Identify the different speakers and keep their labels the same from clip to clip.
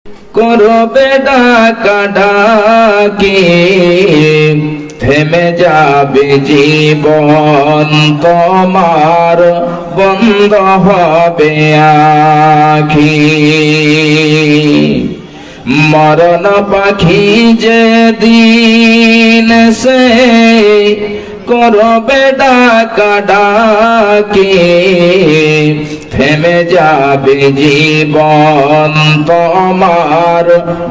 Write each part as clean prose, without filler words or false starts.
Speaker 1: করবে ডাকাডাকি, থেমে যাবে জীবন তোমার, বন্ধ হবে আখি। মরণ পাখি যেদিন সে করবে ডাকাডাকি, থেমে যাবে জীবন তোমার,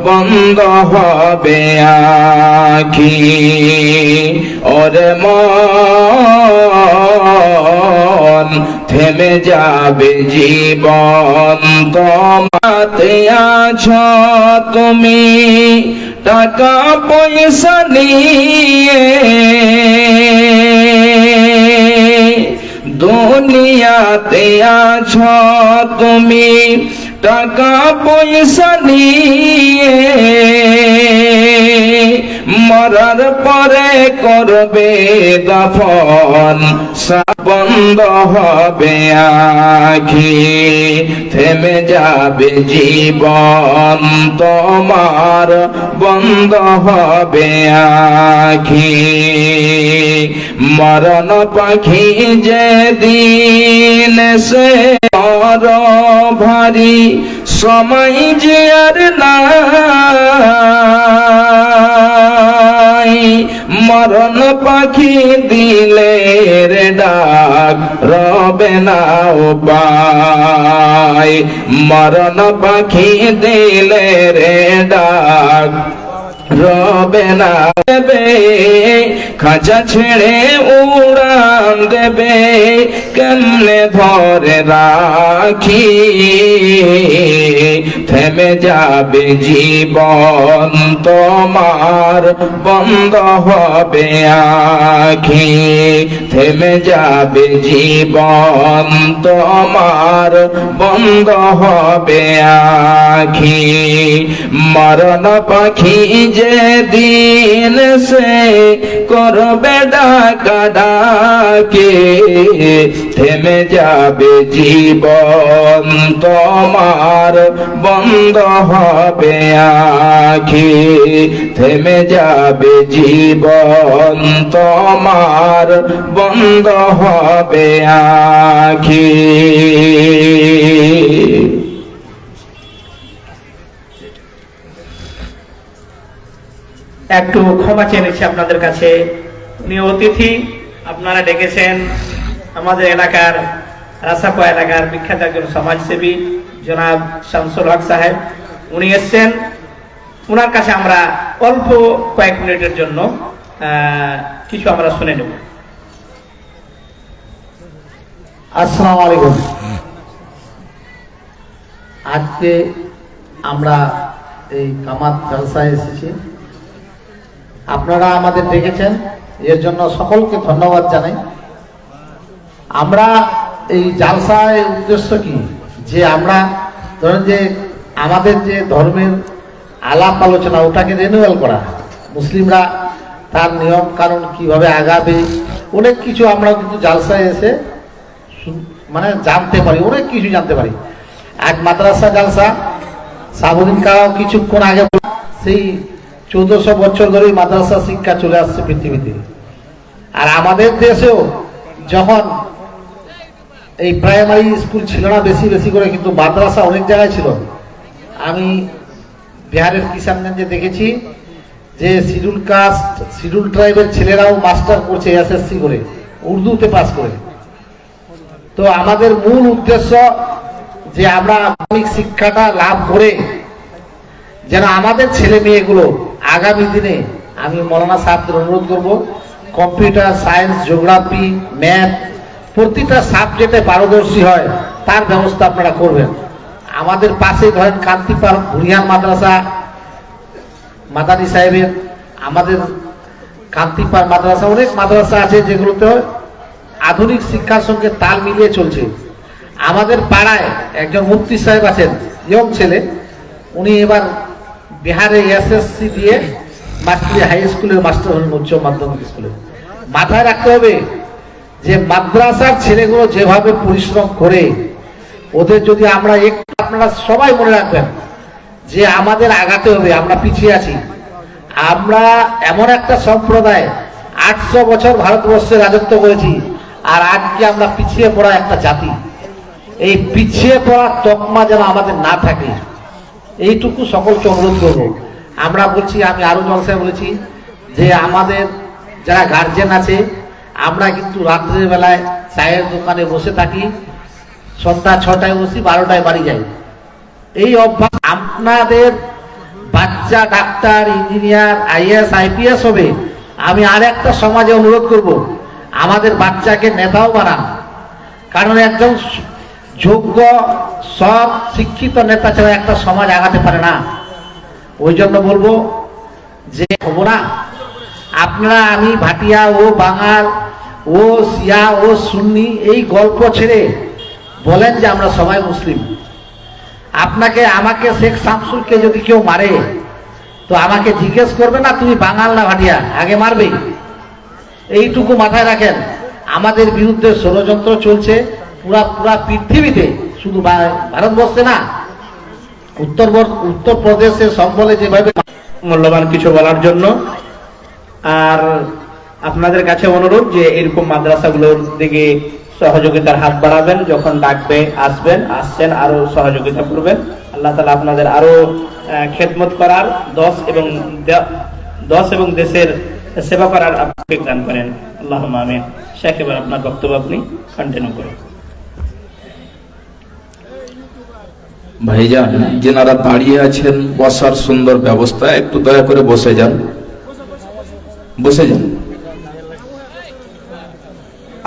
Speaker 1: বন্ধ হবে আখি। ওরে মন, থেমে যাবে জীবন তোমাতে আছো তুমি টাকা পয়সা নিয়ে, দুনিয়াতে আছো তুমি টাকা পয়সা নিয়ে, মরার পরে করবে দাফন, সব বন্ধ হবে আখি। থেমে যাবে জীবন তোমার, বন্ধ হবে আখি। মরণ পাখি যেদিন সে মর ভারী, সময় যে আর নাই। মরণ পাখি দিলের ডাক, রবে না উপায়। মরণ পাখি দিলের ডাক, রবে না দেবে। খাঁচা ছেড়ে উড়ান দেবে, কেমনে ধরে রাখি। থেমে যাবে জীবন তোমার, বন্ধ হবে আখি। থেমে যাবে জীবন তোমার, বন্ধ হবে আখি। মরণ পাখি যেদিন সে করবে ডাকাডাকি, থেমে যাবে জীবন তোমার, বন্ধ হবে আখি। থেমে যাবে জীবন তোমার, বন্ধ হবে আখি।
Speaker 2: একটু ক্ষমা চেয়েছি আপনাদের কাছে। উনি অতিথি, আপনারা ডেকেছেন আমাদের এলাকার রাসাপা এলাকার বিখ্যাত একজন সমাজসেবী জনাব শামসুল হক সাহেব। উনি এসছেন, ওনার কাছে আমরা অল্প কয়েক মিনিটের জন্য কিছু আমরা শুনে নেব।
Speaker 3: আসসালামু আলাইকুম। আজকে আমরা এই কামাত জালসায় এসেছি, আপনারা আমাদের ডেকেছেন, এর জন্য সকলকে ধন্যবাদ জানাই। আমরা এই জালসায় উদ্দেশ্য কি, যে আমরা ধরেন যে আমাদের যে ধর্মের আলাপ আলোচনা, ওটাকে রিনিউয়াল করা, মুসলিমরা তার নিয়ম কানুন কিভাবে আগাবে, অনেক কিছু আমরা কিন্তু জালসায় এসে মানে জানতে পারি, অনেক কিছু জানতে পারি। এক মাদ্রাসা জালসা সাবুদ্দিন কারাও কিছুক্ষণ আগে সেই 1400 বছর ধরেই মাদ্রাসা শিক্ষা চলে আসছে পৃথিবীতে। আর আমাদের দেশেও যখন এই প্রাইমারি স্কুল ছিল না বেশি বেশি করে, কিন্তু মাদ্রাসা অনেক জায়গায় ছিল। আমি বিহারের কিষানগঞ্জে দেখেছি যে শিডিউল কাস্ট শিডিউল ট্রাইবের ছেলেরাও মাস্টার করছে এসএসসি করে, উর্দুতে পাস করে। তো আমাদের মূল উদ্দেশ্য যে আমরা আধুনিক শিক্ষাটা লাভ করে যেন আমাদের ছেলে মেয়েগুলো আগামী দিনে, আমি মৌলানা সাহেবদের অনুরোধ করব, কম্পিউটার সায়েন্স, জিওগ্রাফি, ম্যাথ প্রতিটা সাবজেক্টে পারদর্শী হয়, তার ব্যবস্থা আপনারা করবেন। আমাদের পাশে ধরেন কান্তিপাড় বুড়িয়ান মাদ্রাসা মাদানী সাহেবের, আমাদের কান্তিপাড় মাদ্রাসা, অনেক মাদ্রাসা আছে যেগুলোতে আধুনিক শিক্ষার সঙ্গে তাল মিলিয়ে চলছে। আমাদের পাড়ায় একজন মুফতি সাহেব আছেন, ইয়ং ছেলে, উনি এবার বিহারে এসএসসি দিয়ে মাস্টারি হাই স্কুলের মাস্টার হলেন, উচ্চ মাধ্যমিক স্কুলে। মাথায় রাখতে হবে যে মাদ্রাসার ছেলেগুলো যেভাবে পরিশ্রম করে, ওদের যদি আমরা একটু, আপনারা সবাই মনে রাখবেন যে আমাদের আগাতে হবে, আমরা পিছিয়ে আছি। আমরা এমন একটা সম্প্রদায় 800 বছর ভারতবর্ষে রাজত্ব করেছি, আর আজকে আমরা পিছিয়ে পড়া একটা জাতি। এই পিছিয়ে পড়ার তকমা যেন আমাদের না থাকে, এইটুকু সকলকে অনুরোধ করবো। আমরা বলছি, আমি আরো জলসায় বলেছি যে আমাদের যারা গার্জেন আছে, আমরা কিন্তু রাত্রের বেলায় চায়ের দোকানে বসে থাকি, সন্ধ্যা 6টায় বসি, 12টায় বাড়ি যাই। এই অভ্যাস, আপনাদের বাচ্চা ডাক্তার, ইঞ্জিনিয়ার, আইএএস, আইপিএস হবে। আমি আর একটা সমাজে অনুরোধ করব, আমাদের বাচ্চাকে নেতাও বানান। কারণ একজন যোগ্য সৎ শিক্ষিত নেতা ছাড়া একটা সমাজ আগাতে পারে না। ওই জন্য বলবো যে হবো না, আপনারা আমি ভাটিয়া ও বাঙাল ও শিয়া ও সুন্নি এই গল্প ছেড়ে বলেন যে আমরা সবাই মুসলিম। আপনাকে আমাকে শেখ শামসুলকে যদি কেউ মারে তো আমাকে জিজ্ঞেস করবে না তুমি বাঙাল না ভাটিয়া, আগে মারবে। এইটুকু মাথায় রাখেন। আমাদের বিরুদ্ধে ষড়যন্ত্র চলছে পুরা পৃথিবীতে, শুধু ভারতবর্ষে না, উত্তরপ্রদেশে সম্বলে যেভাবে।
Speaker 2: মূল্যবান কিছু বলার জন্য। আর আপনাদের কাছে অনুরোধ যে এরকম মাদ্রাসাগুলোর দিকে সহযোগিতার হাত বাড়াবেন, যখন ডাকবে আসছেন আরো সহযোগিতা করবেন। আল্লাহ তাআলা আপনাদের আরো খেদমত করার, দশ এবং দেশের সেবা করার আপনি দান করেন। আল্লাহুম্মা আমিন। শেখ, এবার আপনার বক্তব্য আপনি কন্টিনিউ করুন।
Speaker 1: ভাইজান যেনারা দাঁড়িয়ে আছেন, বসার সুন্দর ব্যবস্থা, একটু দয়া করে বসে যান।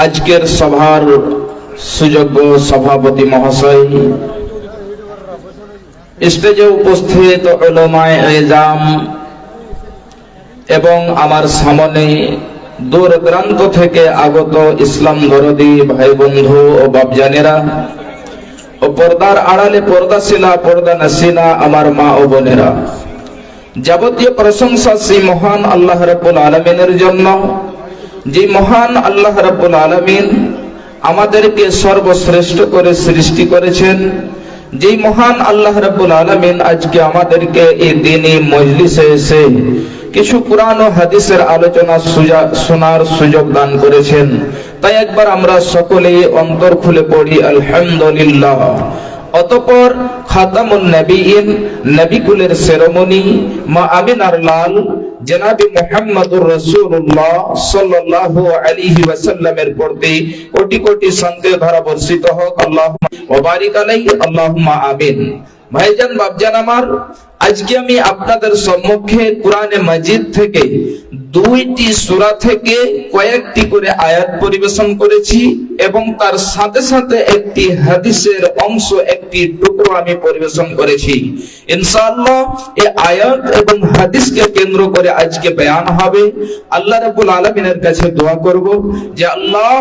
Speaker 1: আজকের সভার সুযোগ্য সভাপতি মহাশয়, স্টেজে উপস্থিত উলামায়ে ইজাম এবং আমার সামনে দূর দূরান্ত থেকে আগত ইসলাম দরদি ভাই বন্ধু ও বাপজানেরা ও পর্দার আড়ালে পর্দাশীলা পর্দানাসীনা আমার মা ও বোনেরা, যাবতীয় প্রশংসা সেই মহান আল্লাহ রাব্বুল আলামিনের জন্য, যে মহান আল্লাহ রাব্বুল আলামিন আমাদেরকে সর্বশ্রেষ্ঠ করে সৃষ্টি করেছেন, যেই মহান আল্লাহ রাব্বুল আলামিন আজকে আমাদেরকে এই দিনী মজলিসে এসে কিছু কুরআন ও হাদিসের আলোচনা শোনার সুযোগ দান করেছেন। তাই একবার আমরা সকলেই অন্তর খুলে পড়ি আলহামদুলিল্লাহ। অতঃপর খাতামুন নবীন, নবিকুলের শিরোমণি মা আমিনার লাল জনাবে মুহাম্মদুর রাসূলুল্লাহ সাল্লাল্লাহু আলাইহি ওয়াসাল্লামের প্রতি কোটি কোটি শান্তির ধারা বর্ষিত হোক। আল্লাহুম্মা ওয়া বারিক আলাইহি, আল্লাহুম্মা আমিন। ভাইজান বাপজান আমার, আজকে আমি আপনাদের সম্মুখে কোরআনে মাজিদ থেকে 2টি সূরা থেকে কয়েকটি করে আয়াত পরিবেশন করেছি এবং তার সাথে সাথে একটি হাদিসের অংশ, একটি টুকরো আমি পরিবেশন করেছি। ইনশাআল্লাহ এই আয়াত এবং হাদিসকে কেন্দ্র করে আজকে বয়ান হবে। আল্লাহ রাব্বুল আলামিনের কাছে দোয়া করব যে আল্লাহ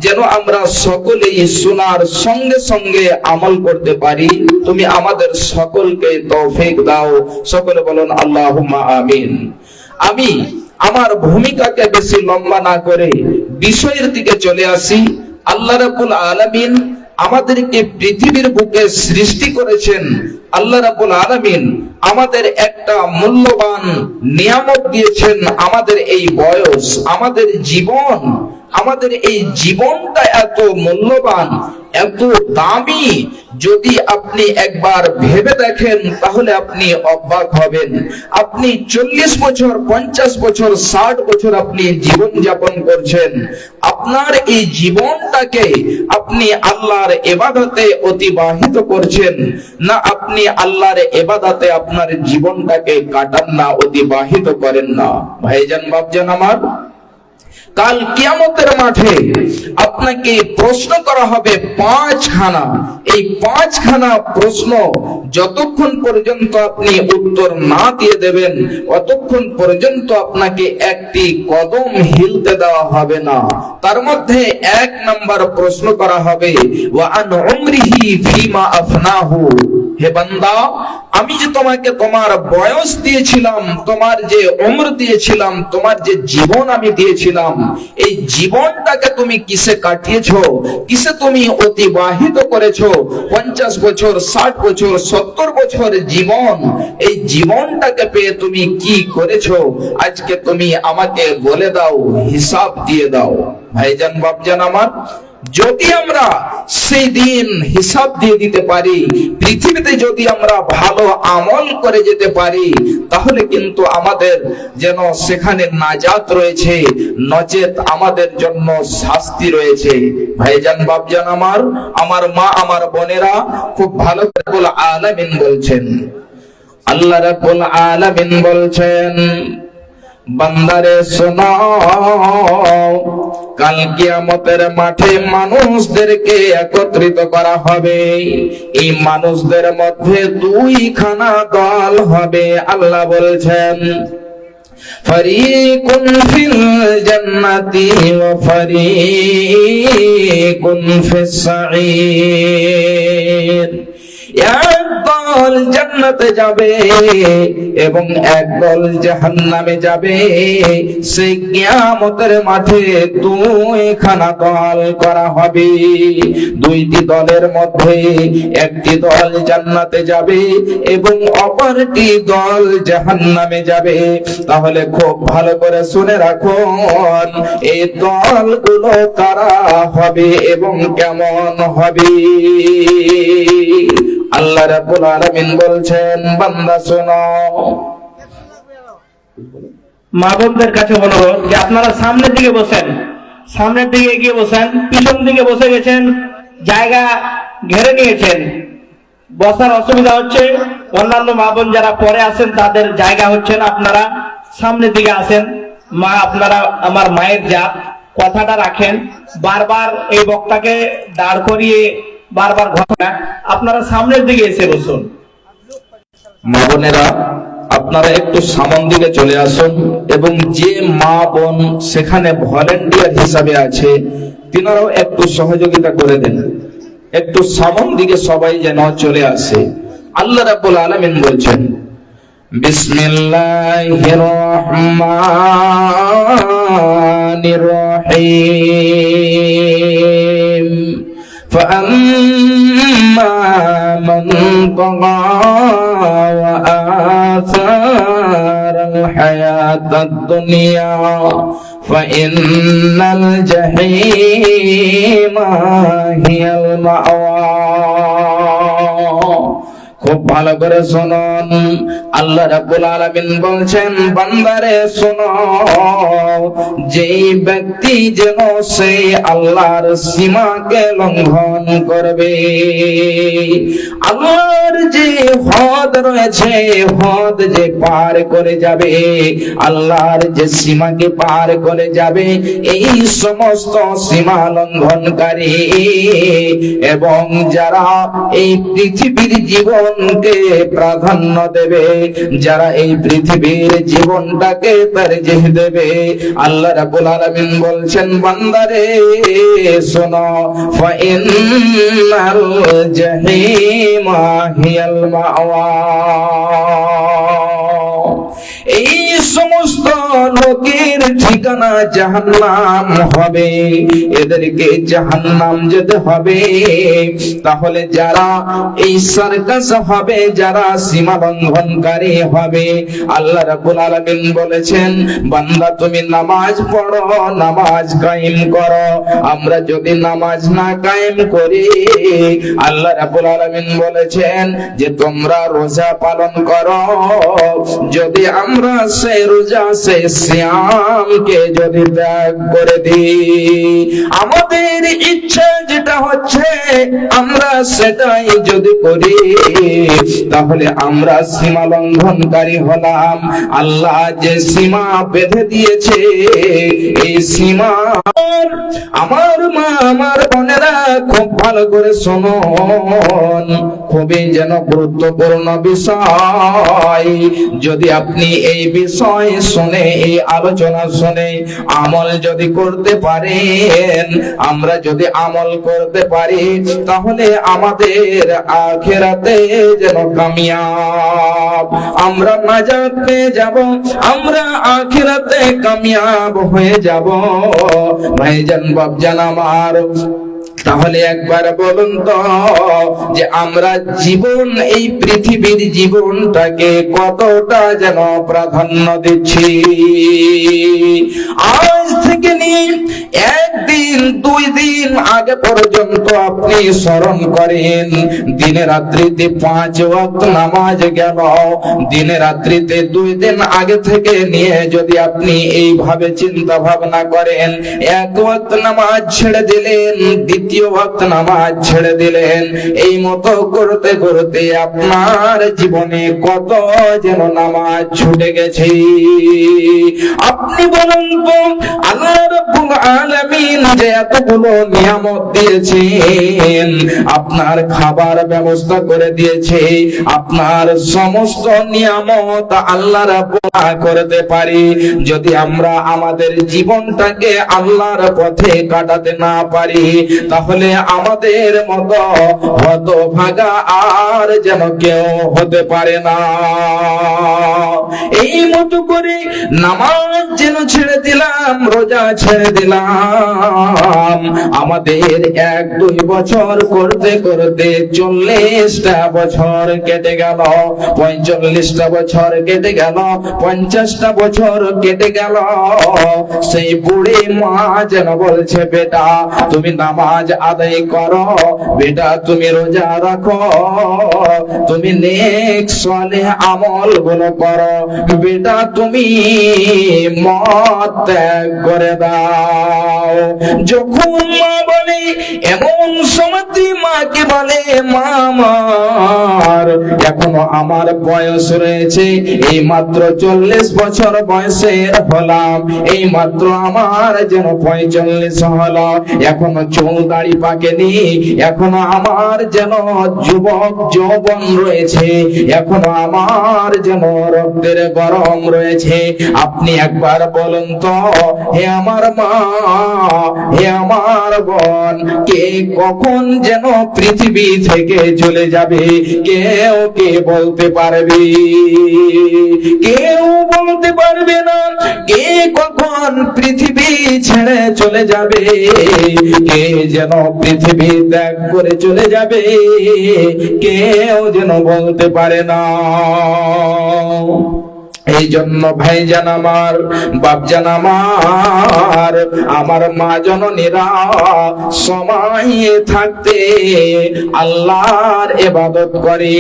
Speaker 1: যেন আমরা সকলেই শোনার সঙ্গে সঙ্গে আমল করতে পারি। তুমি আমাদের সকলকে তৌফিক দাও। সকলে বলুন আল্লাহুম্মা আমিন। আমি আমার ভূমিকাকে বেশি লম্বা না করে বিষয়ের দিকে চলে আসি। আল্লাহ রাব্বুল আলামিন আমাদেরকে পৃথিবীর বুকে সৃষ্টি করেছেন। আল্লাহ রাব্বুল আলামিন আমাদের একটা মূল্যবান নিয়ামত দিয়েছেন, আমাদের এই বয়স, আমাদের জীবন। আমাদের এই জীবনটা এত মূল্যবান, এত দামি, যদি আপনি একবার ভেবে দেখেন তাহলে আপনি অবাক হবেন। আপনি 40 বছর, 50 বছর, 60 বছর আপনি জীবন যাপন করছেন। আপনার এই জীবনটাকে আপনি আল্লাহর ইবাদতে অতিবাহিত করছেন না, আপনি আল্লাহর ইবাদতে আপনার জীবনটাকে কাটান না, অতিবাহিত করেন না। ভাইজান বাপজান আমার, কাল কিয়ামতের মাঠে আপনাকে প্রশ্ন করা হবে 5খানা। এই 5খানা প্রশ্ন যতক্ষণ পর্যন্ত আপনি উত্তর না দিয়ে দেবেন, ততক্ষণ পর্যন্ত আপনাকে একটি কদম হিলতে দেওয়া হবে না। তার মধ্যে 1 নাম্বার প্রশ্ন করা হবে ওয়া আন উমরিহি ফিমা আফনাহু। হে বান্দা, আমি যে তোমাকে তোমার বয়স দিয়েছিলাম, তোমার যে উমর দিয়েছিলাম, তোমার যে জীবন আমি দিয়েছিলাম, এই জীবনটাকে তুমি কিসে কাটিয়েছো, কিসে তুমি অতিবাহিত করেছো? 50 বছর, 60 বছর, 70 বছর জীবন, এই জীবনটাকে পেয়ে তুমি কি করেছো? আজকে তুমি আমাকে বলে দাও, হিসাব দিয়ে দাও। ভাইজান, বাপজান আমার, যদি আমরা সেই দিন হিসাব দিয়ে দিতে পারি, পৃথিবীতে যদি আমরা ভালো আমল করে যেতে পারি, তাহলে কিন্তু আমাদের যেন সেখানে নাজাত রয়েছে, নচেত আমাদের জন্য শাস্তি রয়েছে। ভাইজান, বাপজান আমার, আমার মা, আমার বোনেরা, খুব ভালো করে রব্বুল আলামিন বলছেন, আল্লাহ রাব্বুল আলামিন বলছেন, বান্দারে শোনো, কাল কিয়ামতের মাঠে মানুষদেরকে একত্রিত করা হবে। এই মানুষদের মধ্যে দুইখানা দল হবে। আল্লাহ বলছেন, ফারিকুন ফিল জান্নাতি ওয়া ফারিকুন ফিস সাঈর। এক দল জান্নাতে যাবে এবং এক দল জাহান্নামে যাবে। সেই কিয়ামতের মাঠে দুইখানা দল করা হবে। দুইটি দলের মধ্যে একটি দল জান্নাতে যাবে এবং অপরটি দল জাহান্নামে যাবে। তাহলে খুব ভালো করে শুনে রাখুন, এই দলগুলো কারা হবে এবং কেমন হবে। আল্লাহ রাব্বুল আলামিন বলছেন, বান্দা শোনো।
Speaker 2: মা বোনদের কাছে অনুরোধ যে আপনারা সামনের দিকে বসেন, সামনের দিকে এগিয়ে বসেন। পিছন দিকে বসে গেছেন, জায়গা ঘেরে নিয়েছেন, বসার অসুবিধা হচ্ছে। অন্যান্য মা বোন যারা পরে আসেন তাদের জায়গা হচ্ছে না, আপনারা সামনের দিকে আসেন। মা, আপনারা আমার মায়ের জাত, কথাটা রাখেন। বারবার এই বক্তাকে দাঁড় করিয়ে বারবার ঘটনা, আপনারা সামনের দিকে এসে বসুন।
Speaker 1: মা বোনেরা, আপনারা একটু সামন দিকে চলে আসুন এবং যে মা বোন সেখানে ভলেন্টিয়ার হিসাবে আছে, তিনারাও একটু সহযোগিতা করে দেন। একটু সামন দিকে সবাই যেন চলে আসে। আল্লাহ রাব্বুল আলামিন বলছেন, বিসমিল্লাহির রহমানির রহিম। فأما من طغى وآثار الحياة الدنيا فإن الجحيم هي المأوى। খুব ভালো করে শুনুন, আল্লাহ রাব্বুল আলামিন বলছেন, বান্দারে শোনো, যেই ব্যক্তি যেন সেই আল্লাহর সীমাকে লঙ্ঘন করবে, আল্লাহর যে হদ রয়েছে, হদ যে পার করে যাবে, আল্লাহর যে সীমাকে পার করে যাবে, এই সমস্ত সীমা লঙ্ঘনকারী এবং যারা এই পৃথিবীর জীবনকে প্রাধান্য দেবে, যারা এই পৃথিবীর জীবনটাকে তারজীহ দেবে, আল্লাহ রাব্বুল আলামিন বলছেন, বান্দারে শোনো, ফাইনাল জাহিমা হিয়াল মাওয়া। এই সমস্ত লোকের ঠিকানা জাহান্নাম হবে, এদেরকে জাহান্নাম যেতে হবে। তাহলে যারা এই সার্কাস হবে, যারা সীমা লঙ্ঘনকারী হবে, আল্লাহ রাব্বুল আলামিন বলেছেন, বান্দা তুমি নামাজ পড়ো, নামাজ কায়েম করো। আমরা যদি নামাজ না কায়েম করি, আল্লাহ রাব্বুল আলামিন বলেছেন যে তোমরা রোজা পালন করো। যদি আমরা সেই রোজা, সেই সিয়ামকে যদি ত্যাগ করে দিই, আমাদের ইচ্ছা যেটা হচ্ছে আমরা সেটাই যদি করি, তাহলে আমরা সীমা লঙ্ঘনকারী হলাম। আল্লাহ যে সীমা বেঁধে দিয়েছে, এই সীমা আমার মা, আমার বোনেরা খুব ভালো করে শুনুন, খুবই যেন গুরুত্বপূর্ণ বিষয়। যদি আপনি এই বিষয় শুনে, এই আলোচনা শুনে আমল যদি করতে পারেন, আমরা যদি আমল করতে পারি, তাহলে আমাদের আখিরাতে যেন কামিয়াব, আমরা নাজাত পেয়ে যাব, আমরা আখিরাতে কামিয়াব হয়ে যাব। ভাইজান বাপজান আমার, তাহলে একবার বলুন তো যে আমরা জীবন, এই পৃথিবীর জীবনটাকে কতটা যেন প্রাধান্য দিচ্ছি। আজ থেকে নিয়ে একদিন 2 দিন আগে পর্যন্ত আপনি স্মরণ করেন, দিনে রাত্রিতে 5 ওয়াক্ত নামাজ গেল, দিনে রাত্রিতে 2 দিন আগে থেকে নিয়ে যদি আপনি এইভাবে চিন্তা ভাবনা করেন, 1 ওয়াক্ত নামাজ ছেড়ে দিলেন, দ্বিতীয় ওয়াক্ত নামাজ ছেড়ে দিলেন, এই মতো করতে করতে আপনার জীবনে কত যেন নামাজ ছুটে গেছে। আপনি বলুন তো, আল্লাহ রাব্বুল আলামিন যে এতগুলো নিয়ামত দিয়েছেন, আপনার খাবার ব্যবস্থা করে দিয়েছে, আপনার সমস্ত নিয়ামত আল্লাহ রাব্বুল করতে পারি, যদি আমরা আমাদের জীবনটাকে আল্লাহর পথে কাটাতে না পারি, তাহলে আমাদের মতো হতভাগা আর যেন কেউ হতে পারে না। এই মতো করে নামাজ যেন ছেড়ে দিলাম, রোজা ছেড়ে দিলাম, আমাদের 1-2 বছর করতে করতে 40টা বছর কেটে গেল, 45টা বছর কেটে গেল, 50টা বছর কেটে গেল। সেই বুড়ি মা যেন বলছে, বেটা তুমি নামাজ আদায় করো, বেটা তুমি রোজা রাখো, তুমি নেক সালেহ আমল গুলো করো, বেটা তুমি মদ ত্যাগ করে দাও। যখন মা বলে, এমন সময় মাকে বলে, মা আমার এখনো আমার বয়স রয়েছে, এই মাত্র 40 বছর বয়সের হলাম, এই মাত্র আমার যেন 45 হলো, এখনো চুল দাড়ি পাকেনি, এখনো আমার যেন যুবক যৌবন রয়েছে, এখনো আমার যেন রক্তের গরম রয়েছে। আপনি একবার বলুন তো, হে আমার মা, হে আমার বোন, কে কখন যেন পৃথিবী থেকে চলে যাবে কেউ কে বলতে পারবে? কেউ বলতে পারবে না। কে কখন পৃথিবী ছেড়ে চলে যাবে, কে যেন পৃথিবী ত্যাগ করে চলে যাবে, কেউ যেন বলতে পারে না। এই জন্য ভাইজান আমার, বাপজান আমার, আমার মা জননীরা সময় থাকতে আল্লাহর ইবাদত করেন।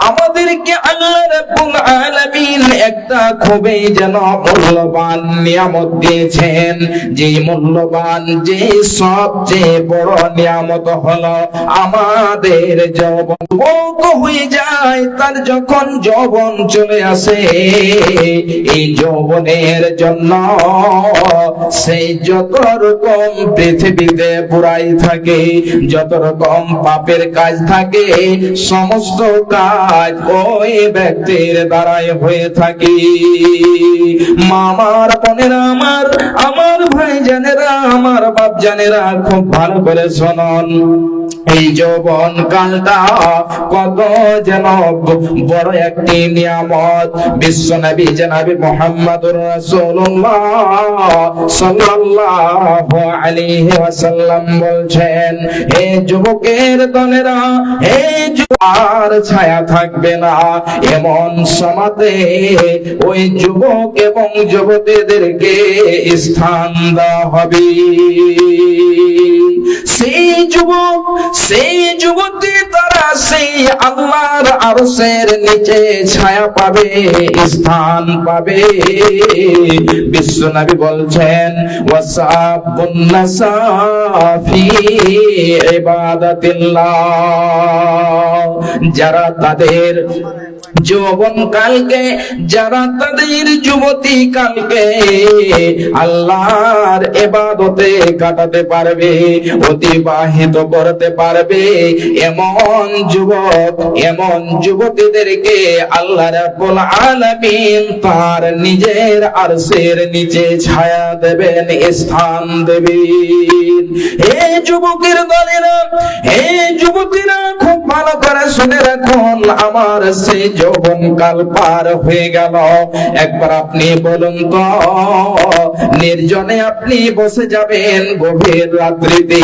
Speaker 1: আমাদেরকে আল্লাহ রাব্বুল আলামিন একটা খুবই যেন মূল্যবান নিয়ামত দিয়েছেন, যে মূল্যবান, যে সবচেয়ে বড় নিয়ামত হলো আমাদের যৌবন। হয়ে যায় তার যখন যৌবন চলে আসে, এই যৌবনের জন্য সেই যত রকম পৃথিবীতে বুরাই থাকে, যত রকম পাপের কাজ থাকে, সমস্ত কাজ ওই ব্যক্তির দ্বারাই হয়ে থাকে। মামার বোনেরা আমার, আমার ভাইজানেরা, আমার বাপজানেরা, খুব ভালো করে শুনুন। এই যৌবন কালটা কত যেন বড় একটি নিয়ামত। বিশ্ব নবী জনাবে মুহাম্মদুর রাসূলুল্লাহ সাল্লাল্লাহু আলাইহি ওয়াসাল্লাম বলছেন, হে যুবকের দলেরা, হে আর ছায়া থাকবে না এমন সমাতে ওই যুবক এবং যুবতীদেরকে স্থান দেওয়া হবে। সেই যুবক, সেই যুবতী তারা সেই আল্লাহর আরশের নিচে ছায়া পাবে, স্থান পাবে। বিশ্ব নবী বলছেন, ওয়াসাবুন নাসা ফি ইবাদাতিল্লাহ, যারা তাদের যৌবন কালকে, যারা তাদের যুবতী কালকে আল্লাহর ইবাদতে কাটাতে পারবে, অতিবাহিত করতে পারবে, এমন যুবক এমন যুবতীদেরকে আল্লাহ রাব্বুল আলামিন তার নিজের আরশের নিচে ছায়া দেবেন, স্থান দেবেন। হে যুবকের দলেরা, হে যুবতীরা, খুব ভালো করে শুনে রাখুন, আমার সেই যৌবন কাল পার হয়ে গেল। একবার আপনি বলুন তো, নির্জনে আপনি বসে যাবেন গভীর রাত্রিতে,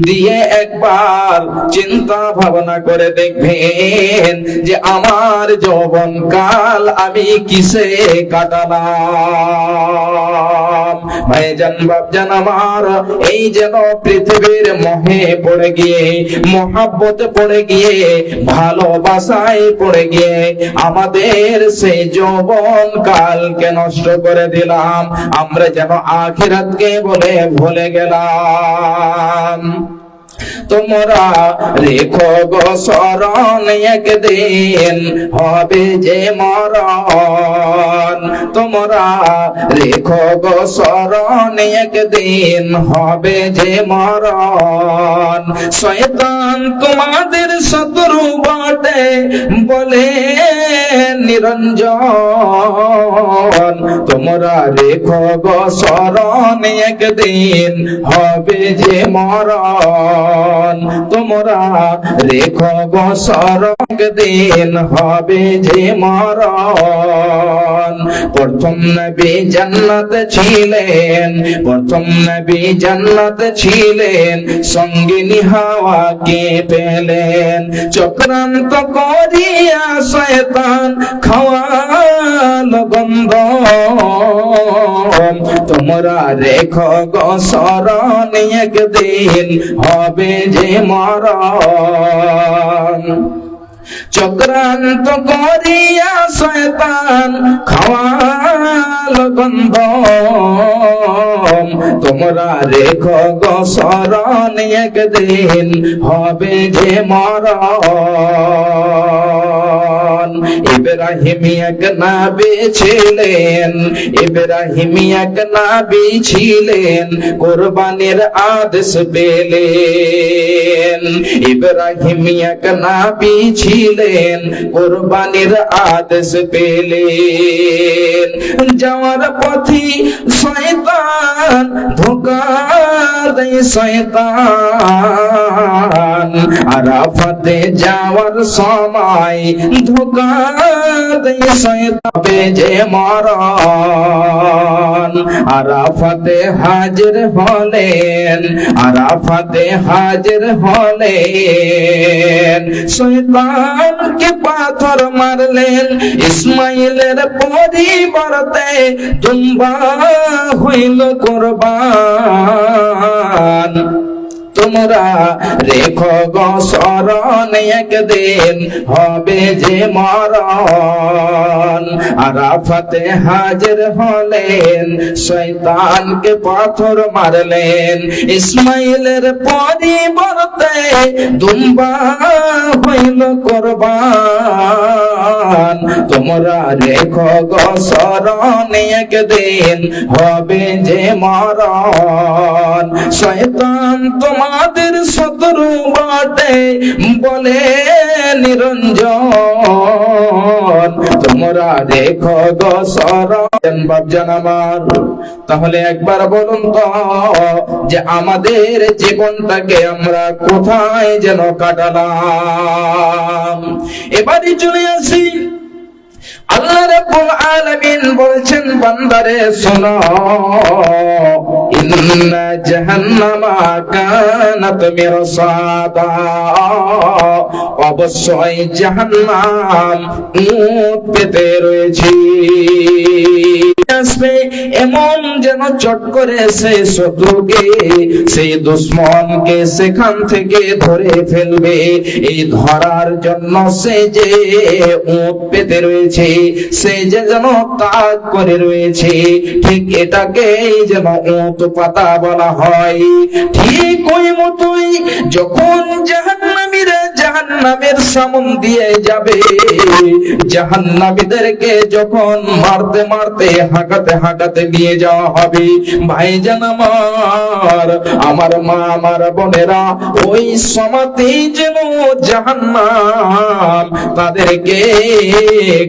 Speaker 1: দিয়ে একবার চিন্তা ভাবনা করে দেখবেন যে আমার যৌবন কাল আমি কিসে কাটালাম। ভাইজান বাপজান আমার, এই যেন পৃথিবীর মোহে পড়ে গিয়ে, মহাব্বতে পড়ে গিয়ে, ভালোবাসায় পড়ে গিয়ে আমাদের সেই যৌবন কালকে নষ্ট করে দিলাম, আমরা যেন আখিরাতকে বলে ভুলে গেলাম। তোমরা রেখো গো স্মরণ, একদিন হবে যে মরণ। তোমরা রেখো গো স্মরণ, একদিন হবে যে মরণ। শয়তান তোমাদের শত্রু বটে বলে নিরঞ্জন। তোমরা রেখো গো স্মরণ, একদিন হবে যে মরণ। তোমরা রেখো গো স্মরণ, একদিন হবে যে মরণ। প্রথম নবী জান্নাত ছিলেন, প্রথম নবী জান্নাত ছিলেন, সঙ্গিনী হাওয়াকে পেলেন। চক্রান্ত করিয়া শয়তান খাওয়াল গন্ধ। তোমরা রেখো গো স্মরণ, একদিন হবে যে মরণ। চক্রান্ত করিয়া শয়তান খাওয়াল গন্ধ। তোমরা রেখো গো স্মরণ, একদিন হবে যে মরণ। ইব্রাহিম এক নবী ছিলেন, ইব্রাহিম এক নবী ছিলেন, কুরবানির আদেশ পেলেন। ইব্রাহিম এক নবী ছিলেন, কুরবানির আদেশ পেলেন। যাওয়ার পথে শয়তান ধোঁকা দেয়, শয়তান আরাফাতে যাওয়ার সময় ধোঁকা দেয় শয়তান যে মরণ। আরাফাতে হাজির হলেন, আরাফাতে হাজির হলেন, শয়তানকে পাথর মারলেন। ইসমাইলের পরিবর্তে দুম্বা হইল কুরবান। তোমরা রেখো গো স্মরণ, একদিন হবে যে মরণ। আরাফাতে হাজির হলেন, শয়তানকে পাথর মারলেন। ইসমাইলের পরিবর্তে দুম্বা হইল কুরবান। তোমরা রেখো গো স্মরণ, একদিন হবে যে মরণ। শয়তান তোমাদের শত্রু বটে বলে নিরঞ্জন। তোমরা রেখো গো স্মরণ। বাপজান আমার, তাহলে একবার বলুন তো, যে আমাদের জীবনটাকে আমরা কোথায় যেন কাটালাম। এবারে চলে আসি, আল্লাহ রাব্বুল আলামিন বলছেন, বান্দারে শোনো, ইন্না জাহান্নামা কানাত মিরসাদা। অবশ্যই জাহান্নাম উট পেতে রয়েছে। আসবে, এমন যেন চট করে সেই শত্রুকে, সেই দুশ্মনকে সেখান থেকে ধরে ফেলবে। এই ধরার জন্য সে যে উঁট পেতে রয়েছে, সে যে যেন তাক করে রয়েছে, ঠিক এটাকেই যেন উঁট পাতা বলা হয়। ঠিক ওই মতোই যখন জাহান্নামীরা জাহান্নামের সামন দিয়ে যাবে, জাহান্নামীদেরকে যখন মারতে মারতে হাঁকাতে হাঁকাতে নিয়ে যাওয়া হবে, ভাইজান আমার মা আমার বোনেরা, ওই সমাতে যেন জাহান্নাম তাদেরকে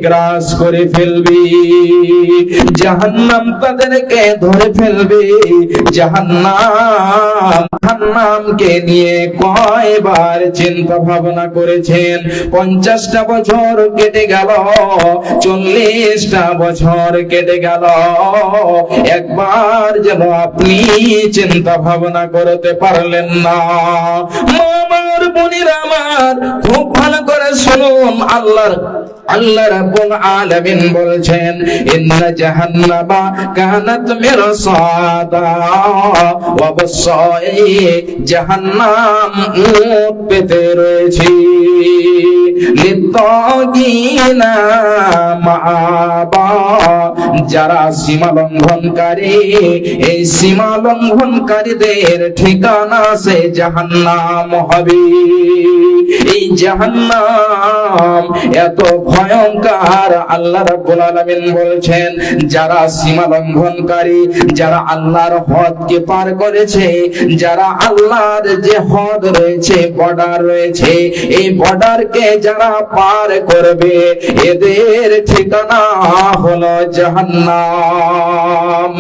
Speaker 1: গ্রাস করে ফেলবে, জাহান্নাম তাদেরকে ধরে ফেলবে। জাহান্নামকে নিয়ে কয়বার চিন্তা ভাবনা করেছেন? 50টা বছর কেটে গেল, 40টা বছর কেটে গেল, একবার যেন আপনি চিন্তা ভাবনা করতে পারলেন না। আমার বোনেরা আমার, খুব ভালো করে শুনুন, আল্লাহ রাব্বুল আলামিন বলছেন, ইন্না জাহান্নামা কানাত মিরসাদা, অবশ্যই জাহান্নাম উট পেতে রয়েছে, লিত্তাগিনা মাআবা, যারা সীমা লঙ্ঘনকারী, এই সীমা লঙ্ঘনকারীদের ঠিকানা সে জাহান্নাম হবে। এই জাহান্নাম এত ভয়ঙ্কর, আল্লাহ রাব্বুল আলামিন বলছেন, যারা সীমা লঙ্ঘনকারী, যারা আল্লাহর হদকে পার করেছে, যারা আল্লাহর যে হদ রয়েছে, বর্ডার রয়েছে, এই বর্ডারকে যারা পার করবে, এদের ঠিকানা হলো জাহান্নাম।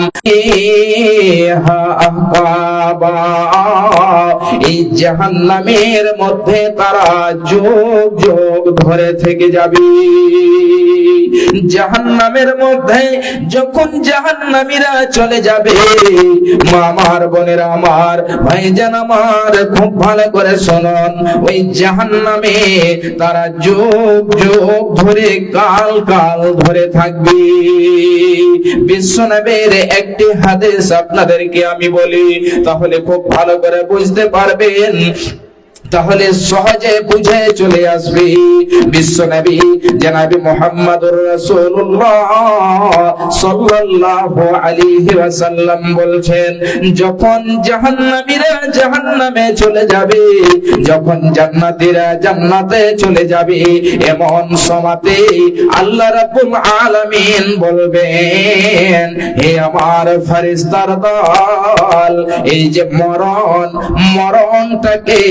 Speaker 1: এই জাহান্নামের মধ্যে তারা যুগ যুগ ধরে থেকে যাবে। জাহান্নামের মধ্যে যখন জাহান্নামীরা চলে যাবে, আমার বোনেরা আমার, ভাইজান আমার, খুব ভালো করে শুনুন, ওই জাহান্নামে তারা যুগ যুগ ধরে কাল কাল ধরে থাকবে। বিশ্বনবীর একটি হাদিস আপনাদেরকে আমি বলি, তাহলে খুব ভালো করে বুঝতে পারবেন, তাহলে সহজে বুঝে চলে আসবে। বিশ্বনবী জনাবে মুহাম্মদুর রাসূলুল্লাহ সাল্লাল্লাহু আলাইহি ওয়াসাল্লাম বলছেন, যখন জাহান্নামীরা জাহান্নামে চলে যাবে, যখন জান্নাতীরা জান্নাতে চলে যাবে, এমন সময়তে আল্লাহ রাব্বুল আলামিন বলবেন, হে আমার ফেরেশতার দল, এই যে মরণটাকে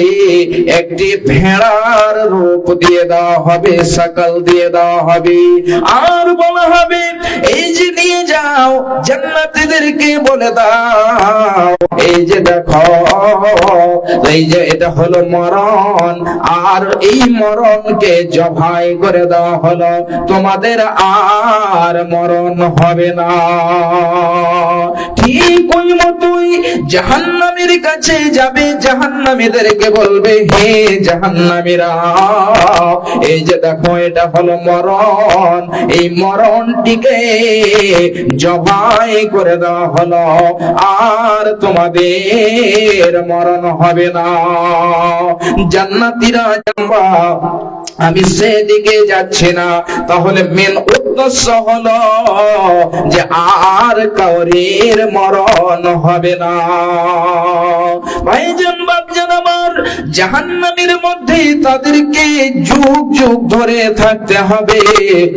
Speaker 1: একটি ভেড়ার রূপ দিয়ে দেওয়া হবে, শাকল দিয়ে দেওয়া হবে, আর বলা হবে, এই যে নিয়ে যাও, জান্নাতীদেরকে বলে দাও, এই যে দেখো, এই যে এটা হলো মরণ, আর এই মরণকে জবাই করে দেওয়া হলো, তোমাদের আর মরণ হবে না। ঠিক ওই মতোই জাহান্নামীর কাছে যাবে, জাহান্নামীদেরকে বলবে, হে জাহান্নামীরা, এই যে দেখো, এটা হলো মরণ, এই মরণটিকে জবাই করে দেওয়া হলো, আর তোমাদের মরণ হবে না। জান্নাতীরা জানবা আমি সেদিকে যাচ্ছি না, তাহলে মেন উদ্দেশ্য হলো যে আর কাউরির মরণ হবে না। ভাইজান বাপজান আমার, জাহান্নামের মধ্যে তাদেরকে যুগ যুগ ধরে থাকতে হবে,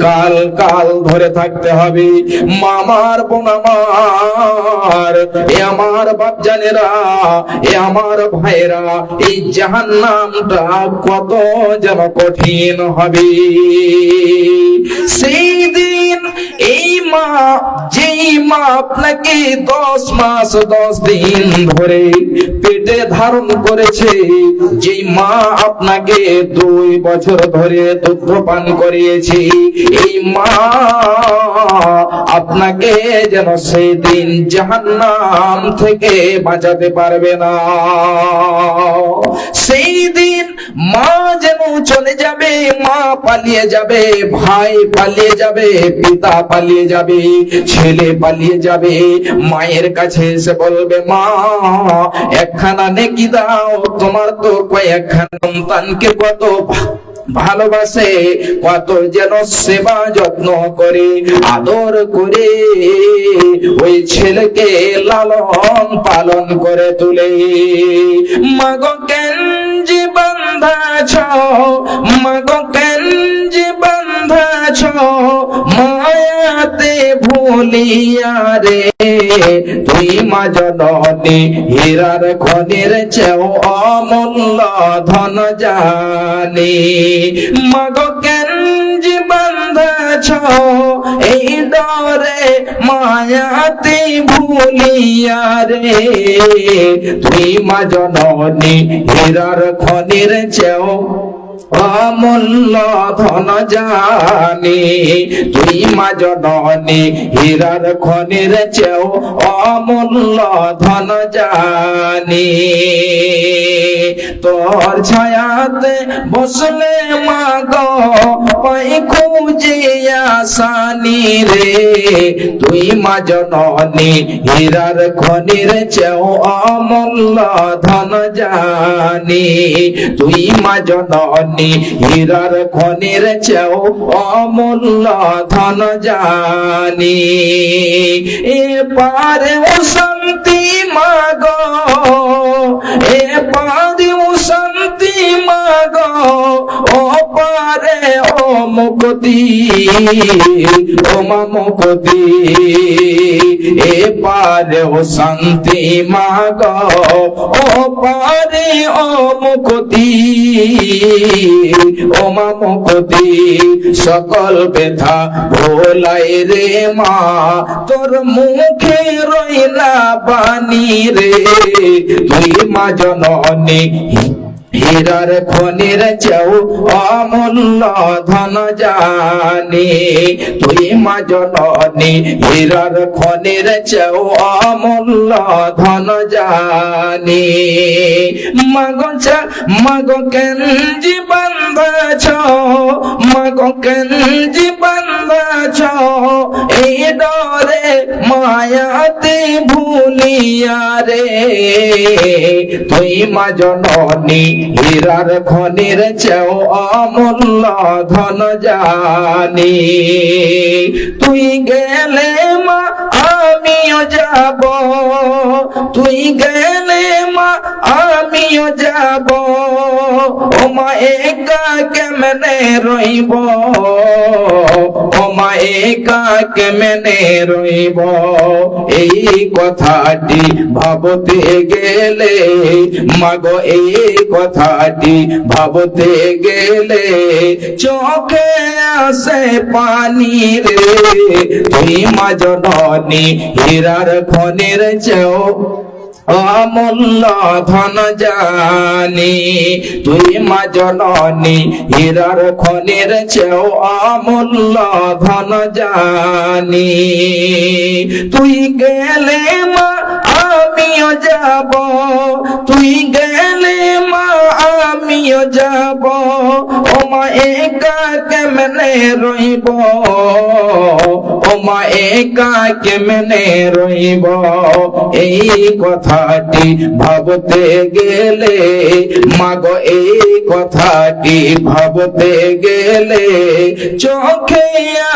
Speaker 1: কাল কাল ধরে থাকতে হবে। মামার বোন আমার, এ আমার বাপজানেরা, এ আমার ভাইরা, এই জাহান্নামটা কত যেন কঠিন হবে। সেই দিন এই মা, যেই মা আপনাকে 10 মাস 10 দিন ধরে পেটে ধারণ করেছে, যেই মা আপনাকে 2 বছর ধরে দুগ্ধ পান করিয়েছে, এই মা আপনাকে যেন সেই দিন জাহান্নাম থেকে বাঁচাতে পারবে না। সেই দিন মা যেন চলে যাবে, মা পালিয়ে যাবে, ভাই পালিয়ে যাবে, পিতা পালিয়ে যাবে, ছেলে পালিয়ে যাবে, মায়ের কাছে এসে বলবে মা একখানা নেকি দাও, তোমার তো কয়েকখানা সন্তানকে কত ভালোবাসে, কত যেন সেবা যত্ন করে, আদর করে ওই ছেলেকে লালন পালন করে তুলে। মাগো কেন যে বান্ধাছ, মাগো কেন যে বান্ধাছ মায়াতে ভুলিয়া রে, তুই মা জননী হীরার খনির চেয়েও অমূল্য ধন জানি। মাগো কেন যে বান্ধাছ এই ডরে মায়াতে ভুলিয়া রে, তুই মা জননী হীরার খনির চেয়েও অমূল্য ধন জানি, তুই মা জননী হীরার খনির চেয়েও অমূল্য ধন জানি। তোর ছায়াতে বসলে মা গো পাই খুঁজে আসানি রে, তুই মা জননী হীরার খনির চেয়েও অমূল্য ধন জানি, তুই মা জননী হীরার খনির চেয়েও অমূল্য ধন জানি। এ পারে ও শান্তি মাগো, এ পারে ও শান্তি মাগো, ও পারে ও মুক্তি, ও মা মুক্তি, এ পারে ও শান্তি মাগো, ও পারে ও মুক্তি, ও মা মুক্তি, সকল ব্যথা ভোলাই রে মা, তোর মুখে রইলা বাণী রে, তুই মা জননী হীরার খনির চেয়েও অমূল্য ধন জানি, তুই মা জননী হীরার খনির চেয়েও অমূল্য ধন জানি। মাগো মাগো কেন জি বান্ধাছ, মাগো কেন জি বান্ধাছ এই ডরে মায়াতে ভুলিয়া রে, তুই মা জননী হীরার খনির চেয়েও অমূল্য ধন জানি। তুই গেলে মা আমিও যাব, তুই গেলে মা আমিও যাব, ও মা একা কেমনে রইব, ও মা একা কেমনে রইব, এই কথাটি ভাবতে গেলে মাগো, এই কথাটি ভাবতে গেলে চোখে আসে পানি রে, তুই মা জননী হীরার খনির চেয়েও অমূল্য ধন জানি, তুই মা জননী হীরার খনির চেয়েও অমূল্য ধন জানি। তুই গেলে মা আমিও যাব, তুই গেলে মা আমিও যাব, ও মা একা কেমনে রইব, ও মা একা কেমনে রইব, এই কথাটি ভাবতে গেলে মাগো, এই কথাটি ভাবতে গেলে চোখে